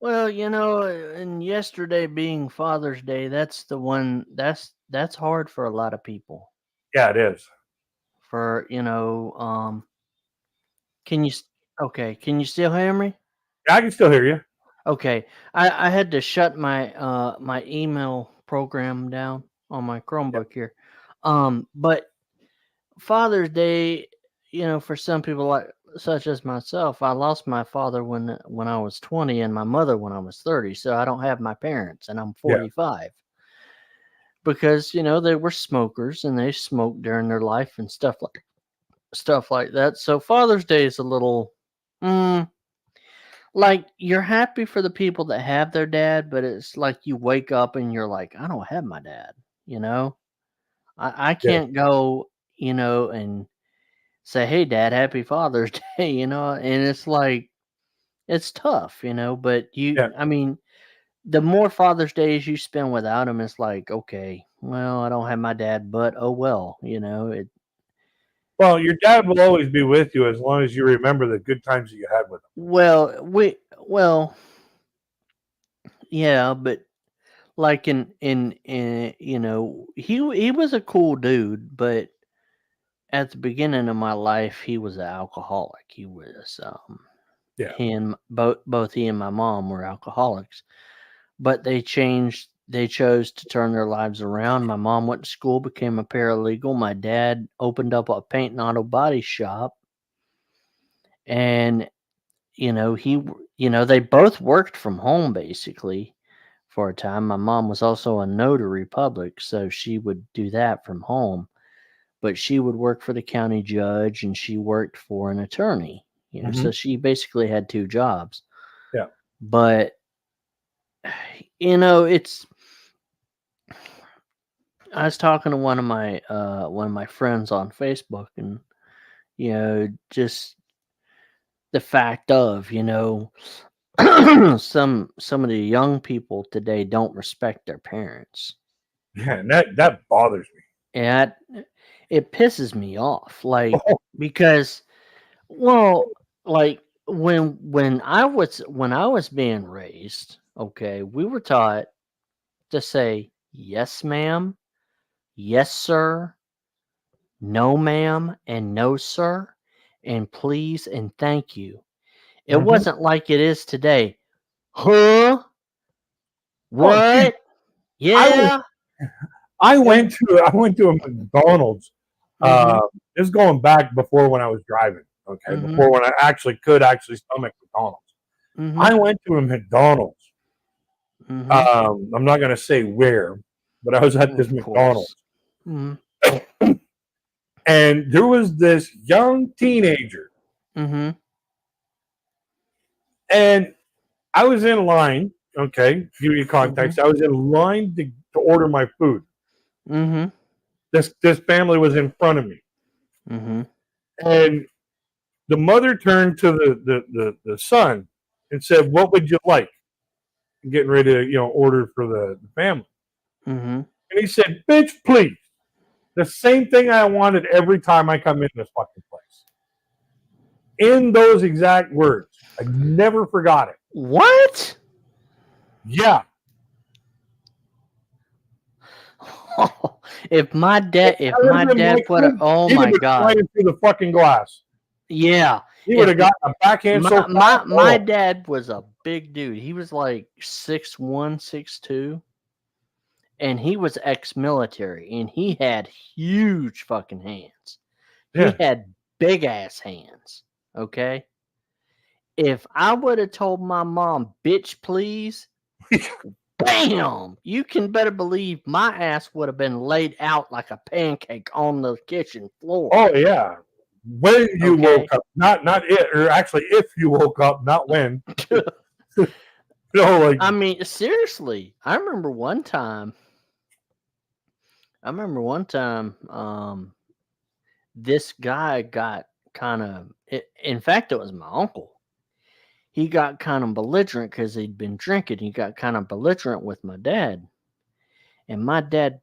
Speaker 2: Well, and yesterday being Father's Day, that's the one that's hard for a lot of people.
Speaker 1: Yeah, it is.
Speaker 2: For, can you s- okay, can you still hear me?
Speaker 1: Yeah, I can still hear you.
Speaker 2: Okay. I had to shut my email program down on my Chromebook here. But Father's Day, for some people like such as myself, I lost my father when I was 20 and my mother when I was 30. So I don't have my parents and I'm
Speaker 1: Yeah.
Speaker 2: 45 because they were smokers and they smoked during their life and stuff like that. So Father's Day is a little like you're happy for the people that have their dad, but it's like you wake up and you're like, I don't have my dad, you know? I
Speaker 1: Yeah.
Speaker 2: can't go, and say, "Hey, Dad, Happy Father's Day," and it's like it's tough, But
Speaker 1: Yeah.
Speaker 2: I mean, the more Father's Days you spend without him, it's like, okay, well, I don't have my dad, but oh well, It
Speaker 1: Well, your dad will always be with you as long as you remember the good times that you had with him.
Speaker 2: well, yeah, but like in he was a cool dude, but at the beginning of my life, he was an alcoholic. He was
Speaker 1: Yeah.
Speaker 2: he and both he and my mom were alcoholics, but they chose to turn their lives around. My mom went to school, became a paralegal. My dad opened up a paint and auto body shop, and they both worked from home basically for a time. My mom was also a notary public, so she would do that from home, but she would work for the county judge and she worked for an attorney, so
Speaker 1: Hmm.
Speaker 2: she basically had two jobs.
Speaker 1: Yeah.
Speaker 2: But it's I was talking to one of my friends on Facebook, and just the fact of some of the young people today don't respect their parents,
Speaker 1: Yeah. And that bothers me.
Speaker 2: and it pisses me off, like,
Speaker 1: Oh,
Speaker 2: because, well, like, when I was being raised, okay, we were taught to say yes ma'am, yes sir, no ma'am, and no sir, and please and thank you. It
Speaker 1: mhm.
Speaker 2: wasn't like it is today. Huh?
Speaker 1: Oh, dude,
Speaker 2: What?
Speaker 1: I was
Speaker 2: Yeah.
Speaker 1: I
Speaker 2: It,
Speaker 1: went to I went to a McDonald's.
Speaker 2: mm-hmm.
Speaker 1: This is going back before when I was driving. Okay,
Speaker 2: Mm-hmm.
Speaker 1: before when I could actually stomach McDonald's.
Speaker 2: Mm-hmm.
Speaker 1: I went to a McDonald's.
Speaker 2: Mm-hmm.
Speaker 1: I'm not going to say where, but I was at this
Speaker 2: Of
Speaker 1: McDonald's,
Speaker 2: course. Mm-hmm.
Speaker 1: and there was this young teenager,
Speaker 2: Mm-hmm.
Speaker 1: and I was in line. Okay, to give you
Speaker 2: Mm-hmm.
Speaker 1: context, I was in line to order my food.
Speaker 2: Mm-hmm.
Speaker 1: This family was in front of me,
Speaker 2: Mm-hmm.
Speaker 1: and the mother turned to the son and said, "What would you like?" Getting ready to order for the family,
Speaker 2: Mm-hmm.
Speaker 1: and he said, "Bitch, please." The same thing I wanted every time I come in this fucking place. In those exact words, I never forgot it.
Speaker 2: What?
Speaker 1: Yeah,
Speaker 2: if my dad, if
Speaker 1: that
Speaker 2: my
Speaker 1: had been my
Speaker 2: dad put a,
Speaker 1: kid,
Speaker 2: oh
Speaker 1: he'd have
Speaker 2: my
Speaker 1: been
Speaker 2: god,
Speaker 1: flying through the fucking glass.
Speaker 2: Yeah.
Speaker 1: He would have
Speaker 2: If-
Speaker 1: gotten a backhand so
Speaker 2: my
Speaker 1: fast.
Speaker 2: dad was a big dude. He was like 6'1", 6'2", and he was ex-military, and he had huge fucking hands. He
Speaker 1: Yeah.
Speaker 2: had big ass hands. Okay. If I would have told my mom, "Bitch, please," bam, you can better believe my ass would have been laid out like a pancake on the kitchen floor.
Speaker 1: Oh yeah. When you
Speaker 2: Okay.
Speaker 1: woke up, not it, or actually if you woke up, not when. Like
Speaker 2: I mean, seriously, I remember one time. This guy got kind of. In fact, it was my uncle. He got kind of belligerent because he'd been drinking. He got kind of belligerent with my dad, and my dad,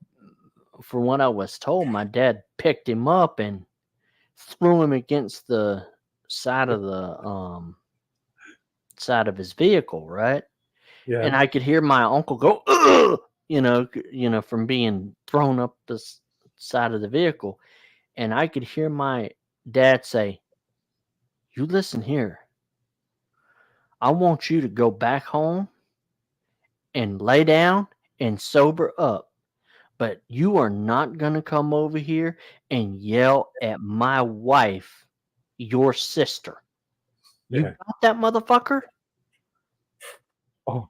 Speaker 2: for what I was told, my dad picked him up and threw him against the side of the side of his vehicle, right?
Speaker 1: yeah.
Speaker 2: And I could hear my uncle go, "Ugh!" From being thrown up the side of the vehicle, and I could hear my dad say, "You listen here. I want you to go back home and lay down and sober up. But you are not going to come over here and yell at my wife, your sister. You
Speaker 1: Yeah.
Speaker 2: got that, motherfucker?"
Speaker 1: Oh,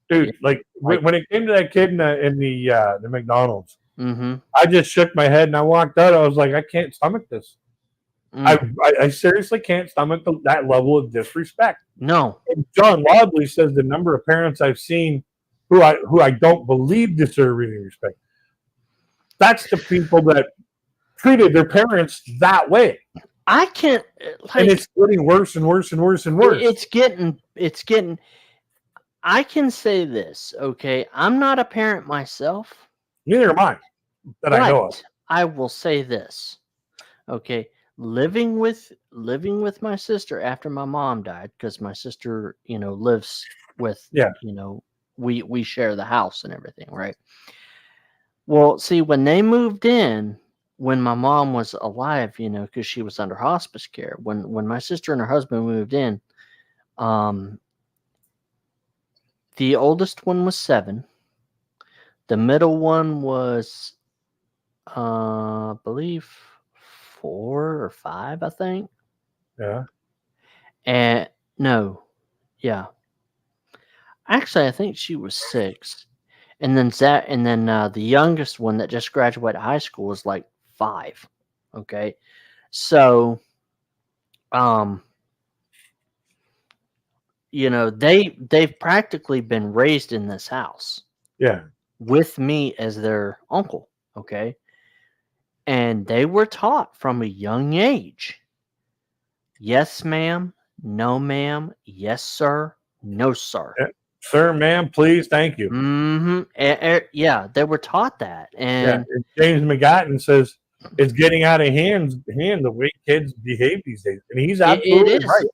Speaker 2: Yeah,
Speaker 1: dude, like
Speaker 2: like,
Speaker 1: when it came to that kid in the McDonald's,
Speaker 2: mm-hmm.
Speaker 1: I just shook my head and I walked out. I was like, I can't stomach this. I seriously can't stomach that level of disrespect.
Speaker 2: No.
Speaker 1: And John Wadley says the number of parents I've seen who I don't believe deserve any respect. That's the people that treated their parents that way.
Speaker 2: I can't,
Speaker 1: And
Speaker 2: like,
Speaker 1: it's getting worse and worse and worse and worse.
Speaker 2: it's getting, I can say this, okay? I'm not a parent myself,
Speaker 1: Neither am I, that I know of.
Speaker 2: but I will say this, okay? Living with my sister after my mom died, because my sister, lives with,
Speaker 1: Yeah.
Speaker 2: we share the house and everything, right? Well, see, when they moved in, when my mom was alive, because she was under hospice care, when my sister and her husband moved in, um, the oldest one was 7. The middle one was, I believe, 4 or 5, I think.
Speaker 1: Yeah.
Speaker 2: And no, yeah, actually, I think she was 6. And then the youngest one that just graduated high school was like 5. Okay, so um, they've practically been raised in this house
Speaker 1: Yeah.
Speaker 2: with me as their uncle. Okay, and they were taught from a young age. Yes, ma'am. No, ma'am. Yes, sir. No, sir.
Speaker 1: Yeah. Sir, ma'am, please, thank you.
Speaker 2: Yeah, they were taught that,
Speaker 1: Yeah.
Speaker 2: and
Speaker 1: And James McGatton says it's getting out of hand the way kids behave these days. And he's
Speaker 2: it
Speaker 1: absolutely
Speaker 2: is.
Speaker 1: right.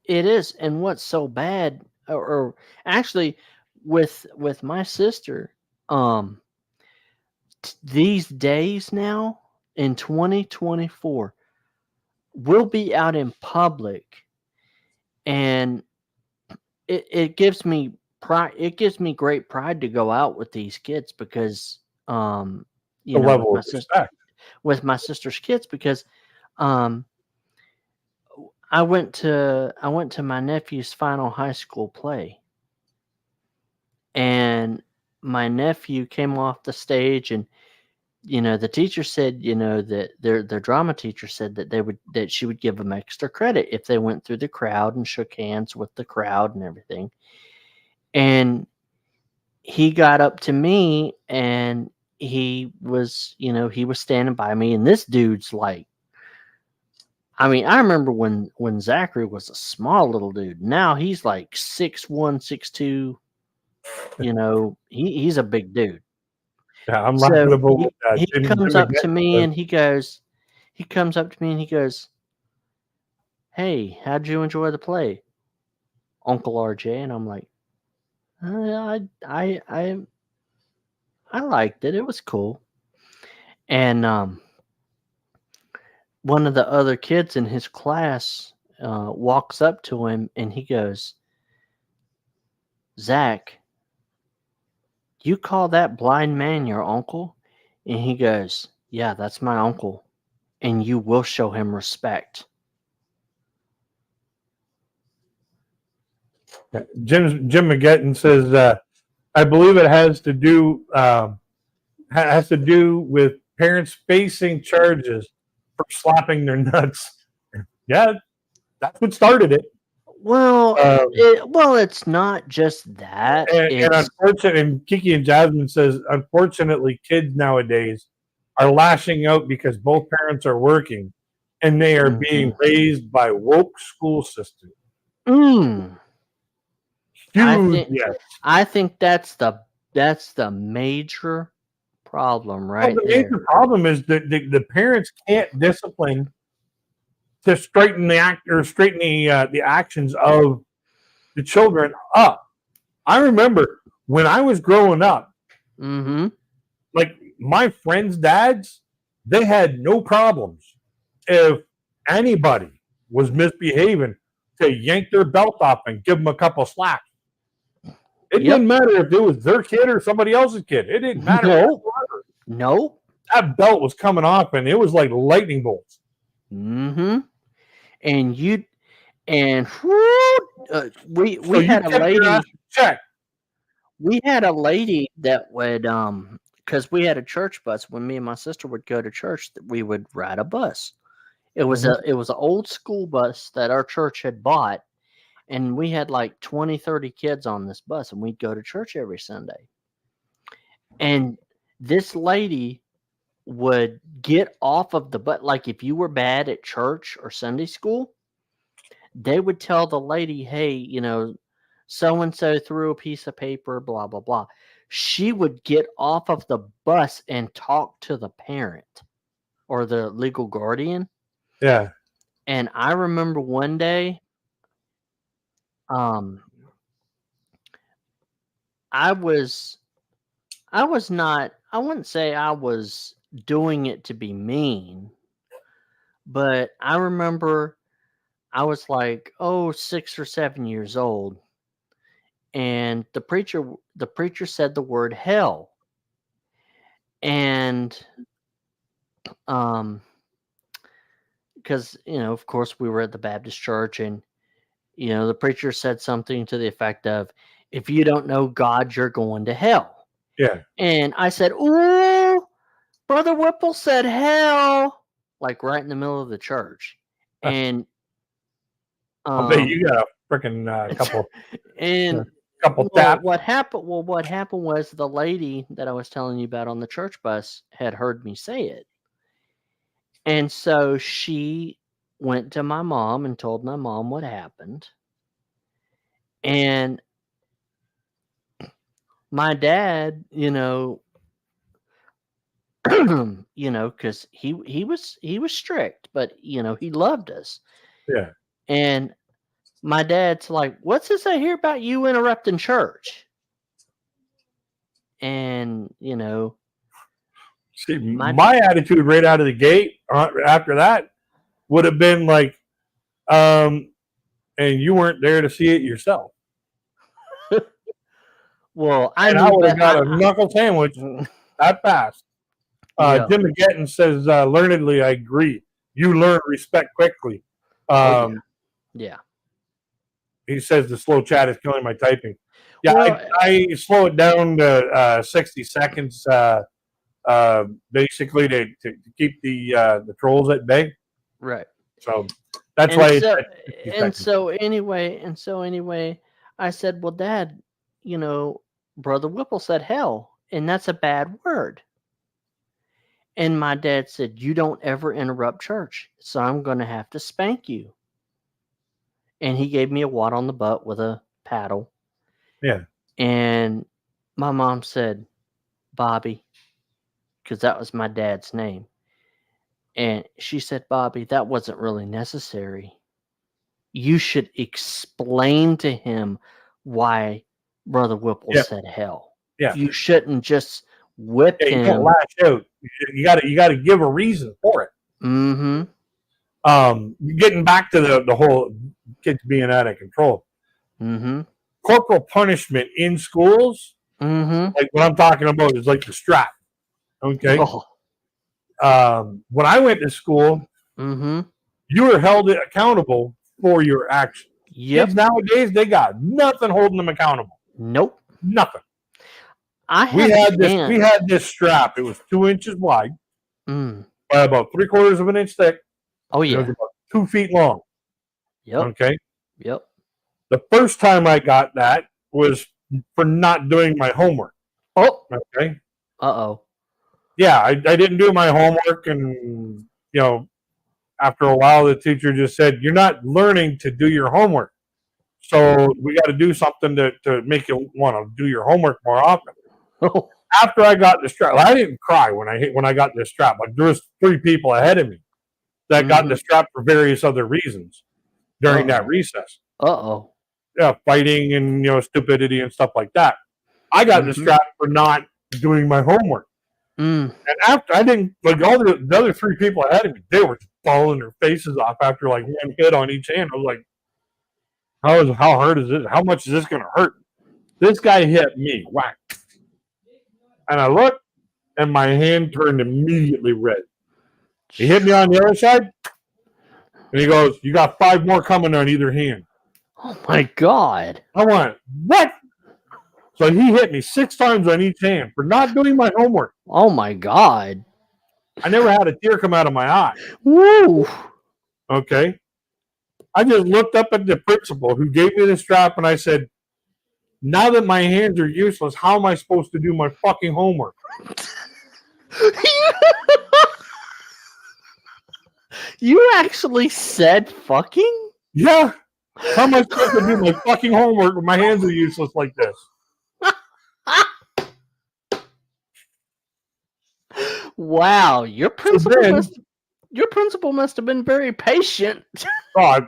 Speaker 2: It is. And what's so bad, or actually, with my sister, um, these days now in 2024, we'll be out in public, and it gives me pride. It gives me great pride to go out with these kids because,
Speaker 1: The
Speaker 2: with
Speaker 1: level
Speaker 2: my
Speaker 1: of
Speaker 2: sister,
Speaker 1: respect.
Speaker 2: with my sister's kids, because um, I went to my nephew's final high school play, and my nephew came off the stage, and the teacher said, that their drama teacher said that she would give them extra credit if they went through the crowd and shook hands with the crowd and everything. And he got up to me, and he was standing by me, and this dude's like, I mean, I remember when Zachary was a small little dude. Now he's like 6'1", 6'2". He's a big dude.
Speaker 1: Yeah, I'm laughing
Speaker 2: So
Speaker 1: about what
Speaker 2: he
Speaker 1: Jim
Speaker 2: comes up to
Speaker 1: McGatton
Speaker 2: me
Speaker 1: says.
Speaker 2: and he comes up to me and he goes, "Hey, how'd you enjoy the play, Uncle RJ?" And I'm like, I liked it. It was cool." And one of the other kids in his class walks up to him and he goes, "Zach, you call that blind man your uncle?" And he goes, "Yeah, that's my uncle. And you will show him respect."
Speaker 1: Jim McGetton says, I believe it has to do with parents facing charges for slapping their nuts. Yeah, that's what started it.
Speaker 2: Well,
Speaker 1: Um,
Speaker 2: it's not just that.
Speaker 1: and
Speaker 2: It's
Speaker 1: unfortunately, and Kiki and Jasmine says, unfortunately, kids nowadays are lashing out because both parents are working, and they are being raised by woke school system.
Speaker 2: I
Speaker 1: Huge,
Speaker 2: think
Speaker 1: yes.
Speaker 2: I think that's the major problem
Speaker 1: Well,
Speaker 2: right
Speaker 1: the
Speaker 2: there.
Speaker 1: major problem is that the parents can't discipline to straighten the actions of the children up. I remember when I was growing up,
Speaker 2: Mm-hmm.
Speaker 1: like my friends' dads, they had no problems if anybody was misbehaving to yank their belt off and give them a couple slaps. It didn't matter if it was their kid or somebody else's kid. It didn't matter.
Speaker 2: No.
Speaker 1: That belt was coming off, and it was like lightning bolts.
Speaker 2: Mm-hmm. And we
Speaker 1: So
Speaker 2: had a lady.
Speaker 1: Check.
Speaker 2: We had a lady that would because we had a church bus when me and my sister would go to church, that we would ride a bus. It was an old school bus that our church had bought, and we had like 20, 30 kids on this bus, and we'd go to church every Sunday. And this lady would get off of the bus, like if you were bad at church or Sunday school, they would tell the lady, "Hey, so and so threw a piece of paper, blah blah blah." She would get off of the bus and talk to the parent or the legal guardian.
Speaker 1: Yeah.
Speaker 2: And I remember one day, I was not, I wouldn't say I was doing it to be mean, but I remember I was like, 6 or 7 years old, and the preacher said the word hell. And because of course we were at the Baptist church, and the preacher said something to the effect of, "If you don't know God, you're going to hell."
Speaker 1: Yeah.
Speaker 2: And I said, "Ooh, Brother Whipple said hell," like right in the middle of the church. And
Speaker 1: I bet you got a freaking couple
Speaker 2: and
Speaker 1: taps.
Speaker 2: what happened was the lady that I was telling you about on the church bus had heard me say it. And so she went to my mom and told my mom what happened. And my dad, because he was strict, but he loved us.
Speaker 1: Yeah.
Speaker 2: And my dad's like, "What's this I hear about you interrupting church?" And
Speaker 1: see, my attitude right out of the gate after that would have been like, and you weren't there to see it yourself.
Speaker 2: Well,
Speaker 1: I would have got a knuckle sandwich that fast. Jim McGetton says, learnedly, I agree. You learn respect quickly.
Speaker 2: Yeah.
Speaker 1: He says the slow chat is killing my typing. Yeah, well, I slow it down to 60 seconds, basically to keep the trolls at bay.
Speaker 2: Right.
Speaker 1: So that's why.
Speaker 2: So anyway, I said, "Well, Dad, Brother Whipple said hell, and that's a bad word." And my dad said, "You don't ever interrupt church, so I'm going to have to spank you." And he gave me a wad on the butt with a paddle.
Speaker 1: Yeah.
Speaker 2: And my mom said, "Bobby," because that was my dad's name. And she said, "Bobby, that wasn't really necessary. You should explain to him why Brother Whipple said hell.
Speaker 1: Yeah.
Speaker 2: You shouldn't just whip him."
Speaker 1: You don't lash out. You got to give a reason for it.
Speaker 2: Mm-hmm.
Speaker 1: Getting back to the whole kids being out of control.
Speaker 2: Mm-hmm.
Speaker 1: Corporal punishment in schools,
Speaker 2: Mm-hmm.
Speaker 1: like what I'm talking about, is like the strap. Okay.
Speaker 2: Oh.
Speaker 1: When I went to school,
Speaker 2: Mm-hmm.
Speaker 1: you were held accountable for your actions.
Speaker 2: Yep.
Speaker 1: Kids nowadays, they got nothing holding them accountable.
Speaker 2: Nope.
Speaker 1: Nothing.
Speaker 2: I
Speaker 1: We
Speaker 2: had
Speaker 1: had this strap. It was 2 inches wide
Speaker 2: Mm.
Speaker 1: by about 3/4 of an inch thick.
Speaker 2: Oh
Speaker 1: It
Speaker 2: yeah.
Speaker 1: was about 2 feet long.
Speaker 2: Yep.
Speaker 1: Okay.
Speaker 2: Yep.
Speaker 1: The first time I got that was for not doing my homework.
Speaker 2: Oh.
Speaker 1: Okay.
Speaker 2: Uh-oh.
Speaker 1: Yeah, I didn't do my homework, and after a while, the teacher just said, "You're not learning to do your homework. So we got to do something to make you want to do your homework more often."
Speaker 2: Oh.
Speaker 1: After I got the strap, I didn't cry when I got the strap. Like there was 3 people ahead of me that got the strap for various other reasons during that recess.
Speaker 2: Uh-oh.
Speaker 1: Yeah, fighting and stupidity and stuff like that. I got the strap for not doing my homework.
Speaker 2: Mm.
Speaker 1: And after I didn't all the other 3 people ahead of me, they were just falling their faces off after like one hit on each hand. I was like, how hard is this? How much is this gonna hurt? This guy hit me, whack. And I looked, and my hand turned immediately red. He hit me on the other side, and he goes, "You got 5 more coming on either hand."
Speaker 2: Oh my God.
Speaker 1: I went, "What?" So he hit me 6 times on each hand for not doing my homework.
Speaker 2: Oh my God.
Speaker 1: I never had a tear come out of my eye.
Speaker 2: Woo.
Speaker 1: Okay. I just looked up at the principal who gave me the strap, and I said, "Now that my hands are useless, how am I supposed to do my fucking homework?"
Speaker 2: You actually said fucking?
Speaker 1: Yeah. How am I supposed to do my fucking homework when my hands are useless like this?
Speaker 2: Wow, your principal
Speaker 1: then-
Speaker 2: must have been very patient.
Speaker 1: God,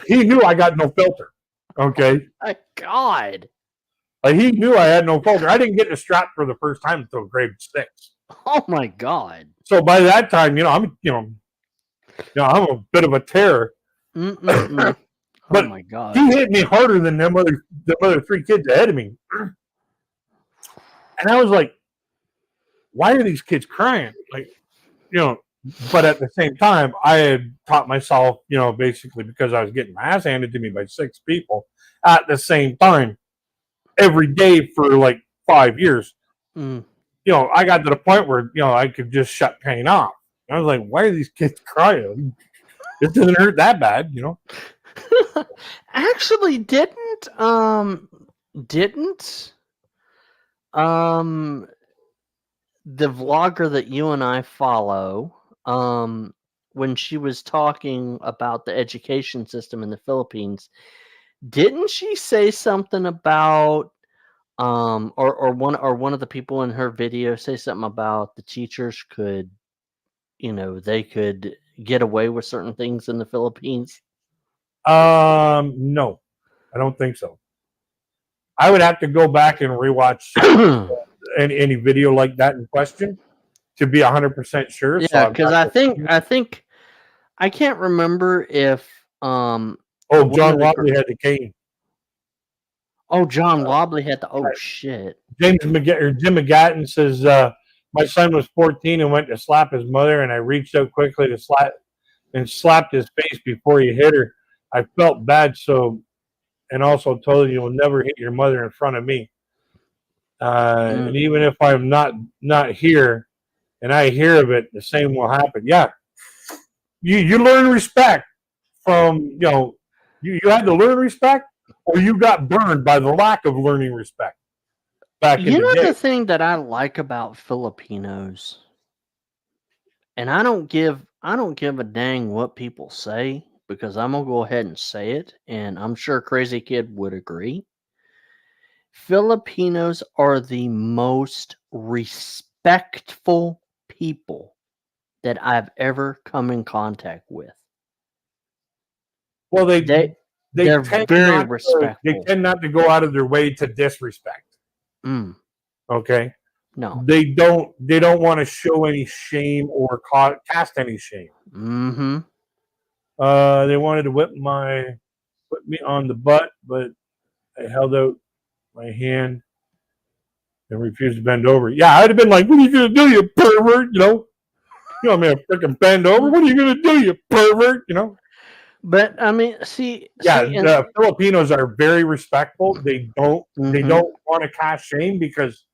Speaker 1: he knew I got no filter. Okay.
Speaker 2: My God.
Speaker 1: Like he knew I had no filter. I didn't get the strap for the first time until grade 6.
Speaker 2: Oh my God.
Speaker 1: So by that time, I'm a bit of a terror.
Speaker 2: Oh
Speaker 1: But
Speaker 2: my God.
Speaker 1: He hit me harder than them other 3 kids ahead of me. And I was like, why are these kids crying? Like, but at the same time, I had taught myself, basically because I was getting my ass handed to me by 6 people at the same time every day for like 5 years.
Speaker 2: Mm.
Speaker 1: I got to the point where, I could just shut pain off. I was like, why are these kids crying? It doesn't hurt that bad,
Speaker 2: Actually, didn't the vlogger that you and I follow, when she was talking about the education system in the Philippines, didn't she say something about or one of the people in her video say something about the teachers could, they could get away with certain things in the Philippines?
Speaker 1: No, I don't think so. I would have to go back and rewatch any video like that in question to be 100% sure.
Speaker 2: Yeah, because I think I can't remember if
Speaker 1: John
Speaker 2: one of the
Speaker 1: Lobley had the cane.
Speaker 2: Oh, John Lobley had the shit.
Speaker 1: Jim McGatton says my son was 14 and went to slap his mother, and I reached out quickly to slapped his face before he hit her. I felt bad, and also told him, "You will never hit your mother in front of me. And even if I'm not here, and I hear of it, the same will happen." Yeah, you learn respect from you had to learn respect, or you got burned by the lack of learning respect back in the day.
Speaker 2: The thing that I like about Filipinos, and I don't give a dang what people say, because I'm gonna go ahead and say it, and I'm sure Crazy Kid would agree. Filipinos are the most respectful people that I've ever come in contact with.
Speaker 1: Well, they're
Speaker 2: tend very respectful.
Speaker 1: They tend not to go out of their way to disrespect.
Speaker 2: Mm.
Speaker 1: Okay,
Speaker 2: No.
Speaker 1: They don't want to show any shame or cast any shame.
Speaker 2: Mm-hmm.
Speaker 1: They wanted to whip me on the butt, but I held out my hand and refused to bend over. Yeah, I'd have been like, "What are you gonna do, you pervert?" You want me to freaking bend over? What are you gonna do, you pervert?
Speaker 2: But I mean, see,
Speaker 1: Yeah,
Speaker 2: and,
Speaker 1: the Filipinos are very respectful. They don't
Speaker 2: Mhm.
Speaker 1: want to cast shame because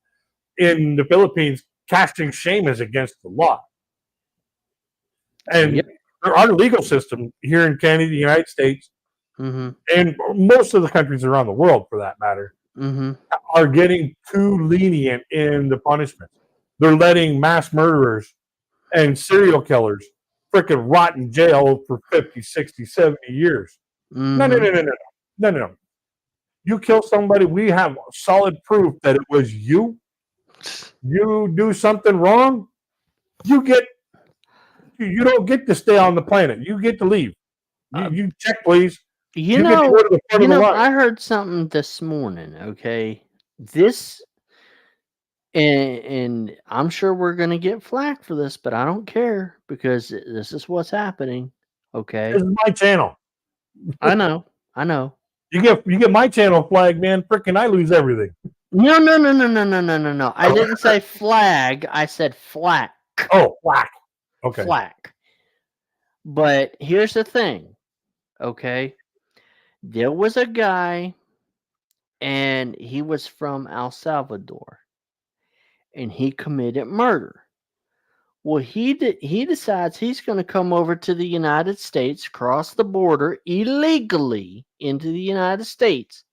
Speaker 1: in the Philippines, casting shame is against the law. And
Speaker 2: Yep.
Speaker 1: our legal system here in Canada, the United States,
Speaker 2: Mhm.
Speaker 1: and most of the countries around the world, for that matter,
Speaker 2: Mhm.
Speaker 1: are getting too lenient in the punishment. They're letting mass murderers and serial killers freaking rot in jail for 50, 60, 70 years. No, no,
Speaker 2: Mhm.
Speaker 1: no, no, no, no, no, no. You kill somebody, we have solid proof that it was you. You do something wrong, you don't get to stay on the planet. You get to leave.
Speaker 2: Uh,
Speaker 1: You check, please.
Speaker 2: you
Speaker 1: You get to go
Speaker 2: know,
Speaker 1: to the front of the line.
Speaker 2: I heard something this morning. Okay, this, and I'm sure we're gonna get flack for this, but I don't care because this is what's happening.
Speaker 1: This
Speaker 2: Okay,
Speaker 1: is my channel.
Speaker 2: I know, I know.
Speaker 1: You get my channel flagged, man. Freaking, I lose everything.
Speaker 2: No, no, no, no, no, no, no, no, no. I didn't say flag. I said flack.
Speaker 1: Oh, whack. Okay.
Speaker 2: Flack. But here's the thing. Okay, there was a guy, and he was from El Salvador, and he committed murder. Well, he decides he's going to come over to the United States, cross the border illegally into the United States,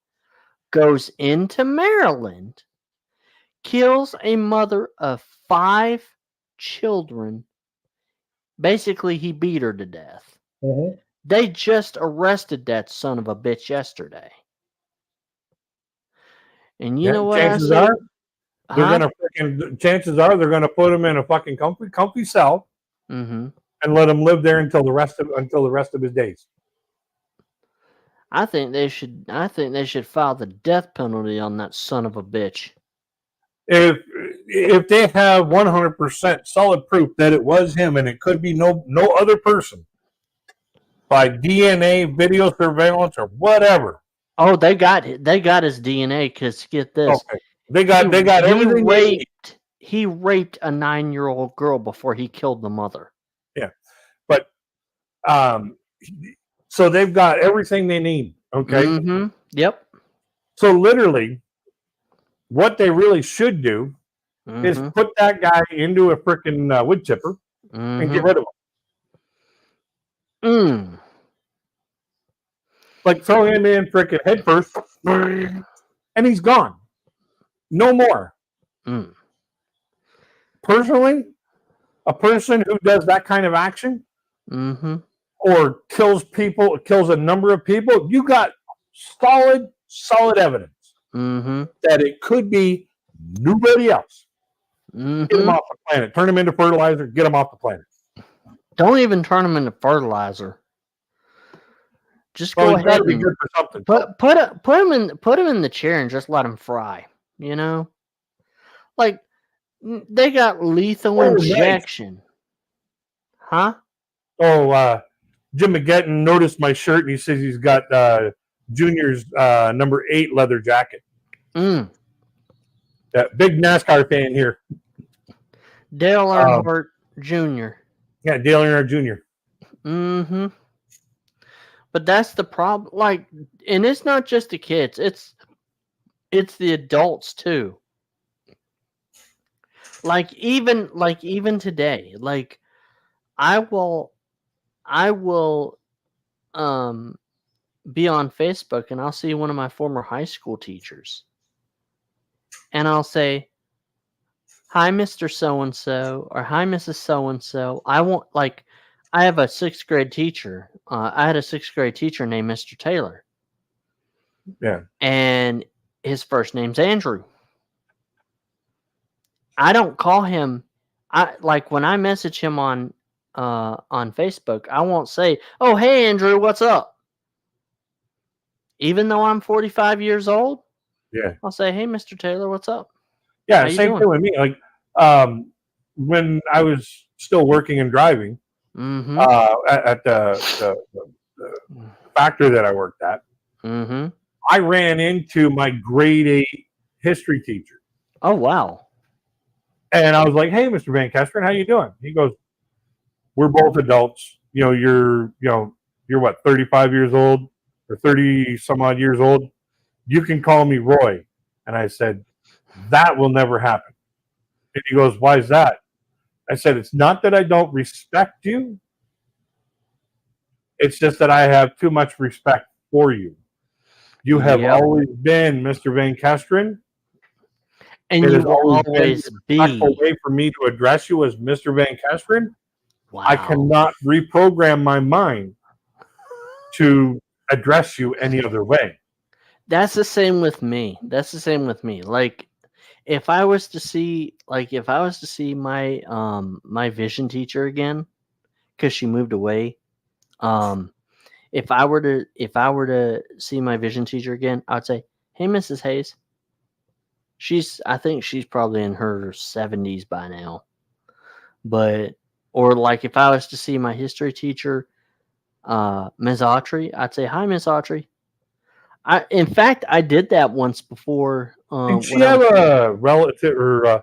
Speaker 2: goes into Maryland, kills a mother of 5 children. Basically, he beat her to death.
Speaker 1: Mm-hmm.
Speaker 2: They just arrested that son of a bitch yesterday. And you know what I
Speaker 1: Chances
Speaker 2: say?
Speaker 1: are
Speaker 2: Huh?
Speaker 1: chances are they're gonna put him in a fucking comfy cell
Speaker 2: Mm-hmm.
Speaker 1: and let him live there until the rest of his days.
Speaker 2: I think they should file the death penalty on that son of a bitch.
Speaker 1: If they have 100% solid proof that it was him and it could be no other person by DNA, video surveillance, or whatever.
Speaker 2: Oh, they got his DNA. Cause get this,
Speaker 1: Okay, they got
Speaker 2: he
Speaker 1: everything they need.
Speaker 2: raped a 9-year-old girl before he killed the mother.
Speaker 1: Yeah, but um, so they've got everything they need. Okay,
Speaker 2: Mm-hmm. Yep.
Speaker 1: so literally, what they really should do is
Speaker 2: Mm-hmm.
Speaker 1: put that guy into a freaking wood chipper and get
Speaker 2: Mm-hmm.
Speaker 1: rid of him.
Speaker 2: Mm.
Speaker 1: Like throw him in freaking head first, and he's gone. No more.
Speaker 2: Mm.
Speaker 1: Personally, a person who does that kind of action
Speaker 2: Mm-hmm.
Speaker 1: or kills a number of people, you got solid evidence
Speaker 2: Mm-hmm.
Speaker 1: that it could be nobody else. Get him
Speaker 2: Mm-hmm.
Speaker 1: off the planet. Turn him into fertilizer. Get him off the planet.
Speaker 2: Don't even turn him into fertilizer. Just
Speaker 1: Well,
Speaker 2: go
Speaker 1: he's got
Speaker 2: ahead
Speaker 1: to be
Speaker 2: and
Speaker 1: good for something.
Speaker 2: put him in the chair and just let him fry. You know, like they got lethal
Speaker 1: Oh, nice.
Speaker 2: injection. Huh?
Speaker 1: Oh, Jim McGetton noticed my shirt and he says he's got Junior's number 8 leather jacket.
Speaker 2: Mm.
Speaker 1: That big NASCAR fan here.
Speaker 2: Dale Earnhardt Jr.
Speaker 1: Yeah, Dale Earnhardt Jr.
Speaker 2: Mm-hmm. But that's the problem. Like, and it's not just the kids; it's the adults too. Like even today, like I will be on Facebook and I'll see one of my former high school teachers, and I'll say, "Hi, Mr. So and So," or "Hi, Mrs. So and So." I have a 6th grade teacher. I had a 6th grade teacher named Mr. Taylor.
Speaker 1: Yeah.
Speaker 2: And his first name's Andrew. I don't call him. I like when I message him on Facebook. I won't say, "Oh, hey, Andrew, what's up?" Even though I'm 45 years old,
Speaker 1: Yeah.
Speaker 2: I'll say, "Hey, Mr. Taylor, what's up?"
Speaker 1: Yeah,
Speaker 2: How you
Speaker 1: same
Speaker 2: doing?
Speaker 1: thing with me. Like, when I was still working and driving,
Speaker 2: Mm-hmm.
Speaker 1: at the factory that I worked at,
Speaker 2: Mm-hmm.
Speaker 1: I ran into my grade 8 history teacher.
Speaker 2: Oh wow.
Speaker 1: And I was like, "Hey, Mr. Van Kesteren, how you doing?" He goes, "We're both adults. You're what, 35 years old or 30 some odd years old. You can call me Roy." And I said, "That will never happen." And he goes, "Why is that?" I said, "It's not that I don't respect you. It's just that I have too much respect for you. You have
Speaker 2: Yep.
Speaker 1: always been Mr. Van Kesteren.
Speaker 2: And
Speaker 1: It
Speaker 2: you
Speaker 1: has
Speaker 2: will
Speaker 1: always been
Speaker 2: always
Speaker 1: the respectful
Speaker 2: be.
Speaker 1: way for me to address you as Mr. Van Kesteren. I
Speaker 2: Wow.
Speaker 1: cannot reprogram my mind to address you any other way."
Speaker 2: That's the same with me. That's the same with me. Like if I was to see my vision teacher again cuz she moved away, um if I were to see my vision teacher again, I'd say, "Hey Mrs. Hayes." I think she's probably in her 70s by now. But or like if I was to see my history teacher, Ms. Autry, I'd say, "Hi Miss Autry." In fact, I did that once before
Speaker 1: Did she
Speaker 2: when I
Speaker 1: have
Speaker 2: was
Speaker 1: a relative or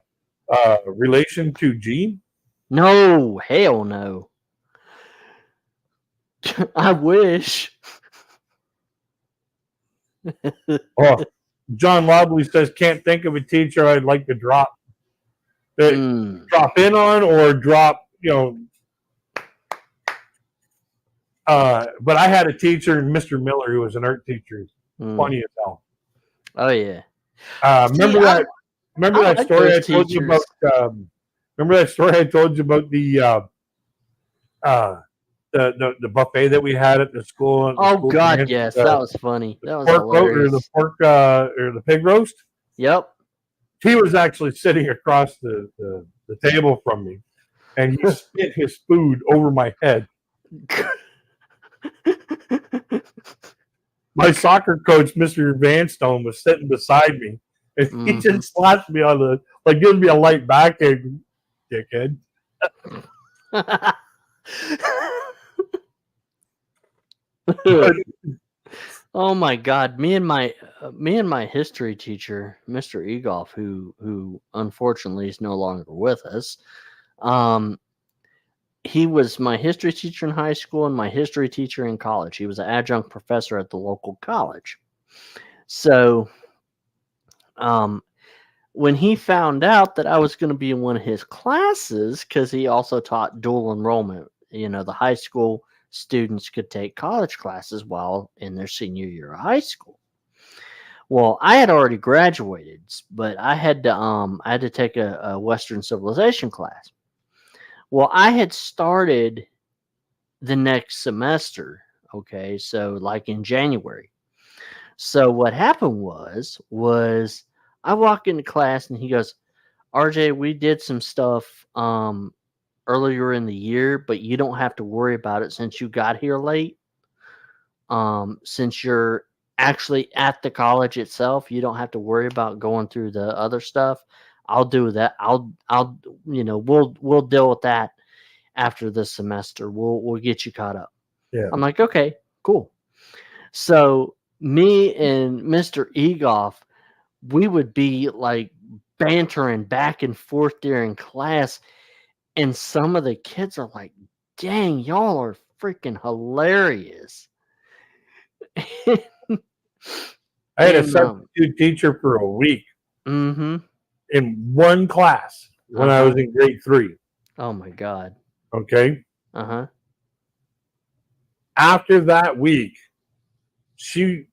Speaker 1: relation to Gene?
Speaker 2: No, hell no. I wish.
Speaker 1: Oh, John Lobley says, "Can't think of a teacher I'd like to
Speaker 2: Mm,
Speaker 1: drop in on or drop, but I had a teacher, Mr. Miller, who was an art teacher,
Speaker 2: mm.
Speaker 1: funny as hell.
Speaker 2: Oh yeah.
Speaker 1: Uh,
Speaker 2: See,
Speaker 1: remember that? Remember
Speaker 2: I
Speaker 1: that
Speaker 2: like
Speaker 1: story
Speaker 2: those
Speaker 1: I told you about?
Speaker 2: teachers.
Speaker 1: Remember that story I told you about uh, the buffet that we had at the school and the
Speaker 2: Oh
Speaker 1: school
Speaker 2: God,
Speaker 1: dance,
Speaker 2: yes, that was funny. That was
Speaker 1: pork roast or the
Speaker 2: hilarious.
Speaker 1: pork or the pig roast?
Speaker 2: Yep.
Speaker 1: He was actually sitting across the table from me, and he spit his food over my head. My soccer coach, Mr. Vanstone, was sitting beside me, and he
Speaker 2: Mhm.
Speaker 1: just slapped me on gives me a light backhand, dickhead. But
Speaker 2: Oh my God, me and my history teacher, Mr. Egoff, who unfortunately is no longer with us. Um, he was my history teacher in high school and my history teacher in college. He was an adjunct professor at the local college. So, um, when he found out that I was going to be in one of his classes, because he also taught dual enrollment, the high school students could take college classes while in their senior year of high school. Well, I had already graduated, but I had to take a Western civilization class. Well, I had started the next semester. Okay, so like in January. So what happened was I walk into class and he goes, "RJ, we did some stuff earlier in the year, but you don't have to worry about it since you got here late. Since you're actually at the college itself, you don't have to worry about going through the other stuff. I'll do that. We'll deal with that after this semester. We'll get you caught up."
Speaker 1: yeah,
Speaker 2: I'm like, "Okay, cool." So me and Mr. Egoff, we would be like bantering back and forth during class, and some of the kids are like, "Dang, y'all are freaking hilarious."
Speaker 1: I had a
Speaker 2: and
Speaker 1: substitute teacher for a week
Speaker 2: mhm.
Speaker 1: in one class when I
Speaker 2: Uh-huh.
Speaker 1: was in grade 3.
Speaker 2: Oh my god.
Speaker 1: Okay,
Speaker 2: Uh-huh.
Speaker 1: after that week, she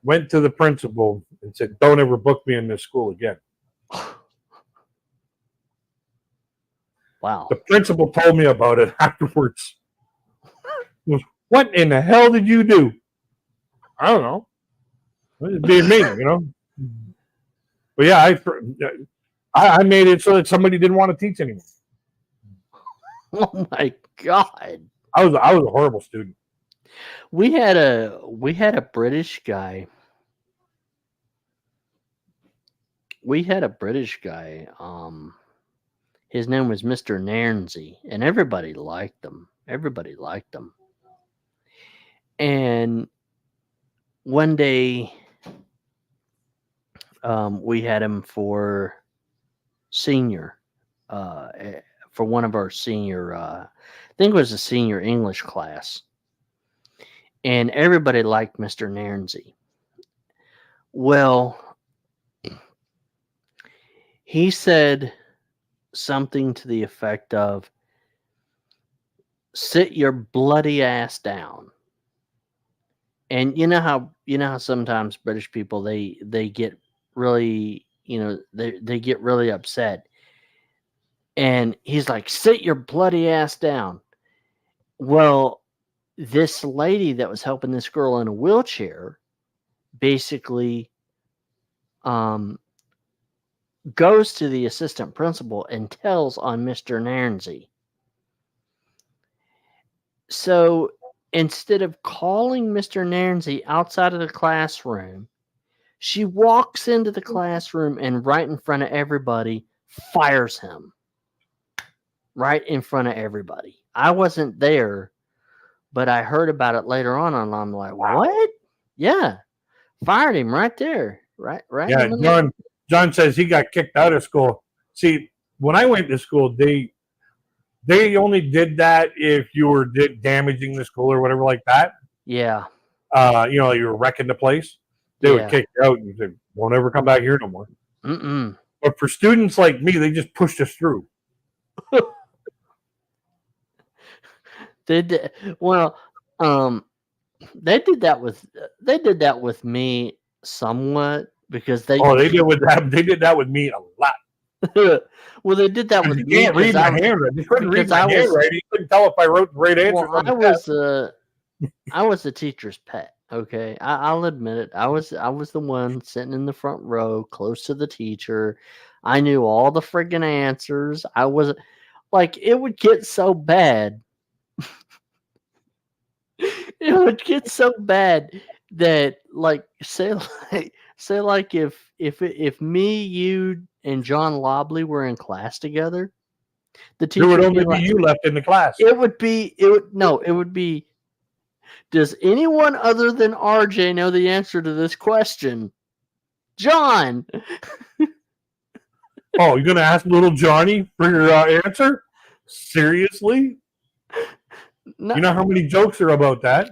Speaker 1: went to the principal and said, "Don't ever book me in this school again."
Speaker 2: Wow.
Speaker 1: The principal told me about it afterwards. He goes, "What in the hell did you do?" "I don't know. It's being me. But yeah, I made it so that somebody didn't want to teach anymore.
Speaker 2: Oh my god.
Speaker 1: I was a horrible student.
Speaker 2: We had a British guy we had a British guy. His name was Mr. Nairnsey, and everybody liked him. Everybody liked him. And one day, we had him for senior, for one of our senior, I think it was a senior English class, and everybody liked Mr. Nairnsey. Well, he said something to the effect of, "Sit your bloody ass down." And you know how sometimes British people they get really, they get really upset. And he's like, "Sit your bloody ass down." Well, this lady that was helping this girl in a wheelchair basically um goes to the assistant principal and tells on Mr. Nairnsey. So instead of calling Mr. Nairnsey outside of the classroom, she walks into the classroom and right in front of everybody fires him. Right in front of everybody. I wasn't there, but I heard about it later on, and I'm like, "What?" Yeah, fired him right there. Right.
Speaker 1: Yeah,
Speaker 2: In the middle.
Speaker 1: John says he got kicked out of school. See, when I went to school, they only did that if you were damaging the school or whatever like that.
Speaker 2: Yeah.
Speaker 1: You know, you were wrecking the place. They would kick you out and say, "Won't ever come back here no more."
Speaker 2: Mm-mm.
Speaker 1: But for students like me, they just pushed us through.
Speaker 2: They did well. They did that with me somewhat because they.
Speaker 1: Oh, they did that with me a lot.
Speaker 2: Well, they did that with
Speaker 1: You
Speaker 2: me
Speaker 1: can't read my handwriting. You couldn't read my handwriting. You couldn't tell if I wrote the right answer.
Speaker 2: Well, I was the teacher's pet. Okay, I'll admit it. I was the one sitting in the front row, close to the teacher. I knew all the friggin' answers. I was like, it would get so bad. It would get so bad that, like, say like if me, you, and John Lobley were in class together, the teacher
Speaker 1: would only be you left in the class.
Speaker 2: It would be. Does anyone other than RJ know the answer to this question? John.
Speaker 1: Oh, you're gonna ask little Johnny for your answer? Seriously? No. You know how many jokes are about that?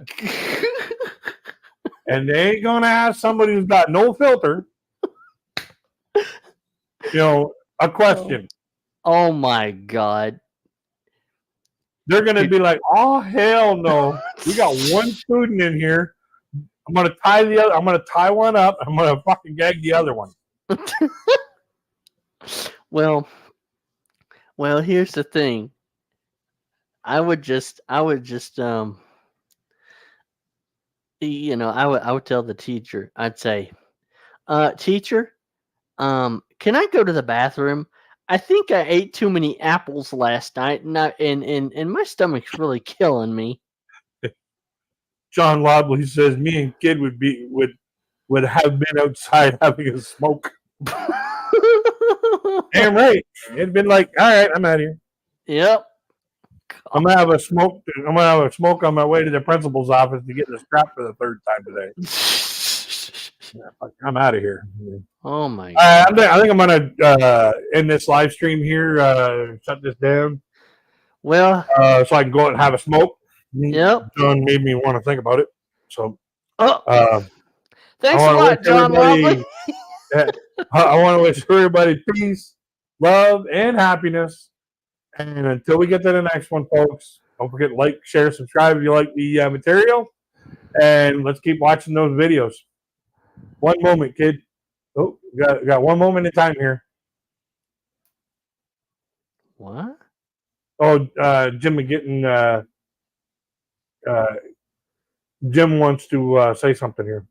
Speaker 1: And they ain't gonna ask somebody who's got no filter, a question.
Speaker 2: Oh my God.
Speaker 1: They're gonna be like, "Oh hell no! We got one student in here. I'm gonna tie the other. I'm gonna tie one up. I'm gonna fucking gag the other one."
Speaker 2: Well, here's the thing. I would just I would tell the teacher. I'd say, "Teacher, can I go to the bathroom? I think I ate too many apples last night, and my stomach's really killing me."
Speaker 1: John Lobley says me and Kid would have been outside having a smoke. Damn right. It'd been like, "All right, I'm out of here."
Speaker 2: Yep.
Speaker 1: I'm gonna have a smoke. I'm gonna have a smoke on my way to the principal's office to get the strap for the third time today. I'm out of here.
Speaker 2: Oh my God.
Speaker 1: I think I'm gonna end this live stream here. Shut this down.
Speaker 2: Well,
Speaker 1: so I can go out and have a smoke.
Speaker 2: Yep.
Speaker 1: John made me want to think about it. So,
Speaker 2: thanks a lot, John Lobley.
Speaker 1: I want to wish everybody peace, love, and happiness. And until we get to the next one, folks, don't forget to like, share, subscribe if you like the material. And let's keep watching those videos. One moment, Kid. Oh, we got 1 moment in time here.
Speaker 2: What?
Speaker 1: Oh, Jim McGinton. Jim wants to say something here.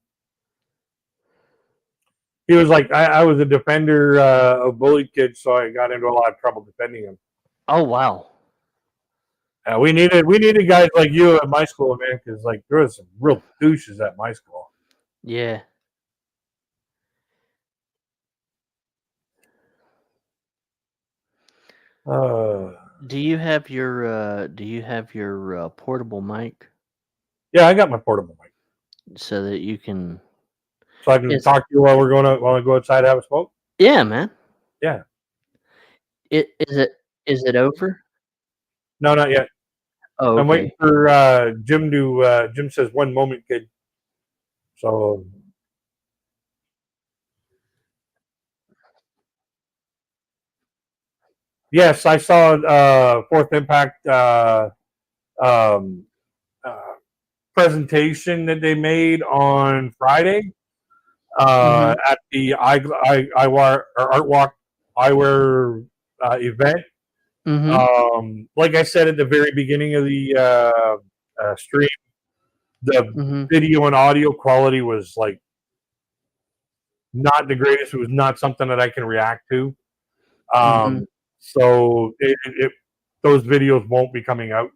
Speaker 1: He was like, I was a defender of bullied kids, so I got into a lot of trouble defending him.
Speaker 2: Oh wow.
Speaker 1: We needed guys like you at my school, man, because like there was some real douches at my school.
Speaker 2: Yeah. Do you have your portable mic
Speaker 1: Yeah, I got my portable mic,
Speaker 2: so that you can?
Speaker 1: so I can
Speaker 2: It's
Speaker 1: talk to you while while I go outside and have a smoke.
Speaker 2: yeah, man.
Speaker 1: Yeah.
Speaker 2: Is it over?
Speaker 1: No, not yet.
Speaker 2: Oh,
Speaker 1: I'm waiting
Speaker 2: okay.
Speaker 1: for Jim to. Jim says 1 moment, kid. So yes, I saw Fourth Impact um, uh, presentation that they made on Friday
Speaker 2: Mhm.
Speaker 1: at the iWire or Art Walk eyewear event.
Speaker 2: Mhm.
Speaker 1: Like I said at the very beginning of the stream, the
Speaker 2: Mhm.
Speaker 1: video and audio quality was like not the greatest. It was not something that I can react to.
Speaker 2: Mhm.
Speaker 1: So those videos won't be coming out.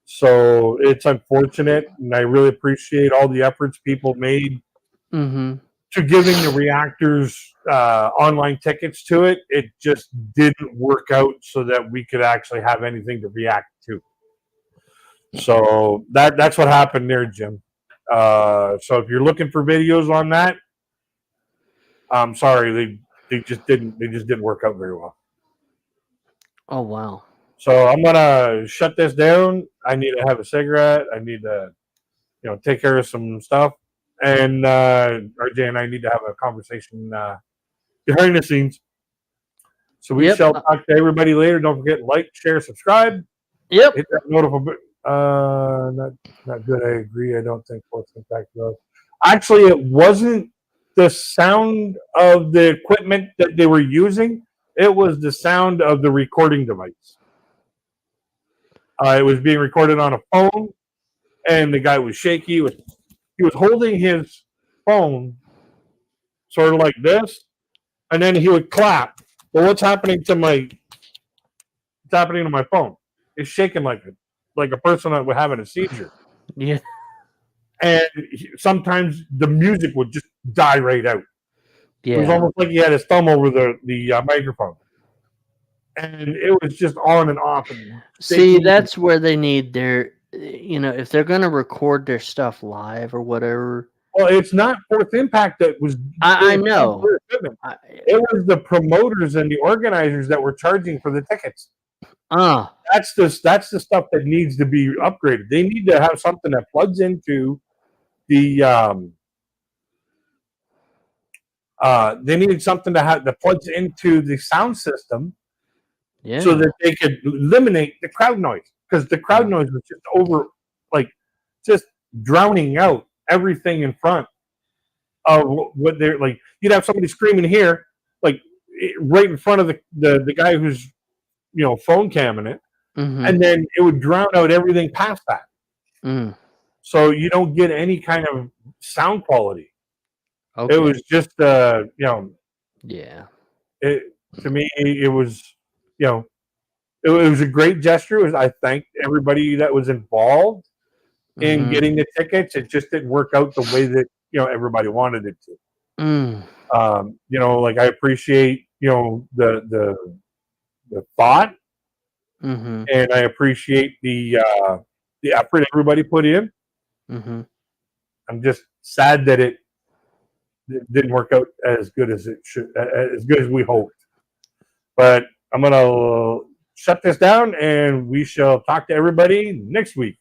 Speaker 1: So it's unfortunate, and I really appreciate all the efforts people made
Speaker 2: Mhm.
Speaker 1: to giving the reactors online tickets to it. It just didn't work out so that we could actually have anything to react to. So that's what happened there, Jim. So if you're looking for videos on that, I'm sorry, they just didn't work out very well.
Speaker 2: Oh wow.
Speaker 1: So I'm gonna shut this down. I need to have a cigarette. I need to, take care of some stuff. And RJ and I need to have a conversation behind the scenes. So we
Speaker 2: Yep.
Speaker 1: shall talk to everybody later. Don't forget like, share, subscribe,
Speaker 2: Yep.
Speaker 1: hit that notification. Not good. I agree. I don't think Fourth Impact does. Actually, it wasn't the sound of the equipment that they were using. It was the sound of the recording device. It was being recorded on a phone, and the guy was shaky. He was holding his phone sort of like this, and then he would clap. Well, what's happening to my phone? It's shaking like a person that would having a seizure.
Speaker 2: Yeah.
Speaker 1: And sometimes the music would just die right out. It was
Speaker 2: Yeah.
Speaker 1: almost like he had his thumb over the microphone, and it was just on and off and
Speaker 2: See,
Speaker 1: shaky.
Speaker 2: that's where they need their, if they're gonna record their stuff live or whatever.
Speaker 1: Well, it's not Fourth Impact that was
Speaker 2: I
Speaker 1: being paid
Speaker 2: know.
Speaker 1: for equipment.
Speaker 2: I,
Speaker 1: It was the promoters and the organizers that were charging for the tickets.
Speaker 2: uh,
Speaker 1: That's the stuff that needs to be upgraded. They need to have something that plugs into the they needed something that plugs into the sound system so
Speaker 2: yeah.
Speaker 1: that they could eliminate the crowd noise, because the crowd noise was just over, like, just drowning out everything in front of what they're like. You'd have somebody screaming here, like right in front of the guy who's phone camming it,
Speaker 2: Mhm.
Speaker 1: and then it would drown out everything past that.
Speaker 2: Mm.
Speaker 1: So you don't get any kind of sound quality. It
Speaker 2: Okay.
Speaker 1: was just
Speaker 2: Yeah.
Speaker 1: it, to me it was you know it was a great gesture. I thanked everybody that was involved in
Speaker 2: Mhm.
Speaker 1: getting the tickets. It just didn't work out the way that everybody wanted it to.
Speaker 2: Mm.
Speaker 1: Like, I appreciate the thought,
Speaker 2: Mhm.
Speaker 1: and I appreciate the effort everybody put in.
Speaker 2: Mhm.
Speaker 1: I'm just sad that it didn't work out as good as it should, as good as we hoped. But I'm gonna shut this down, and we shall talk to everybody next week.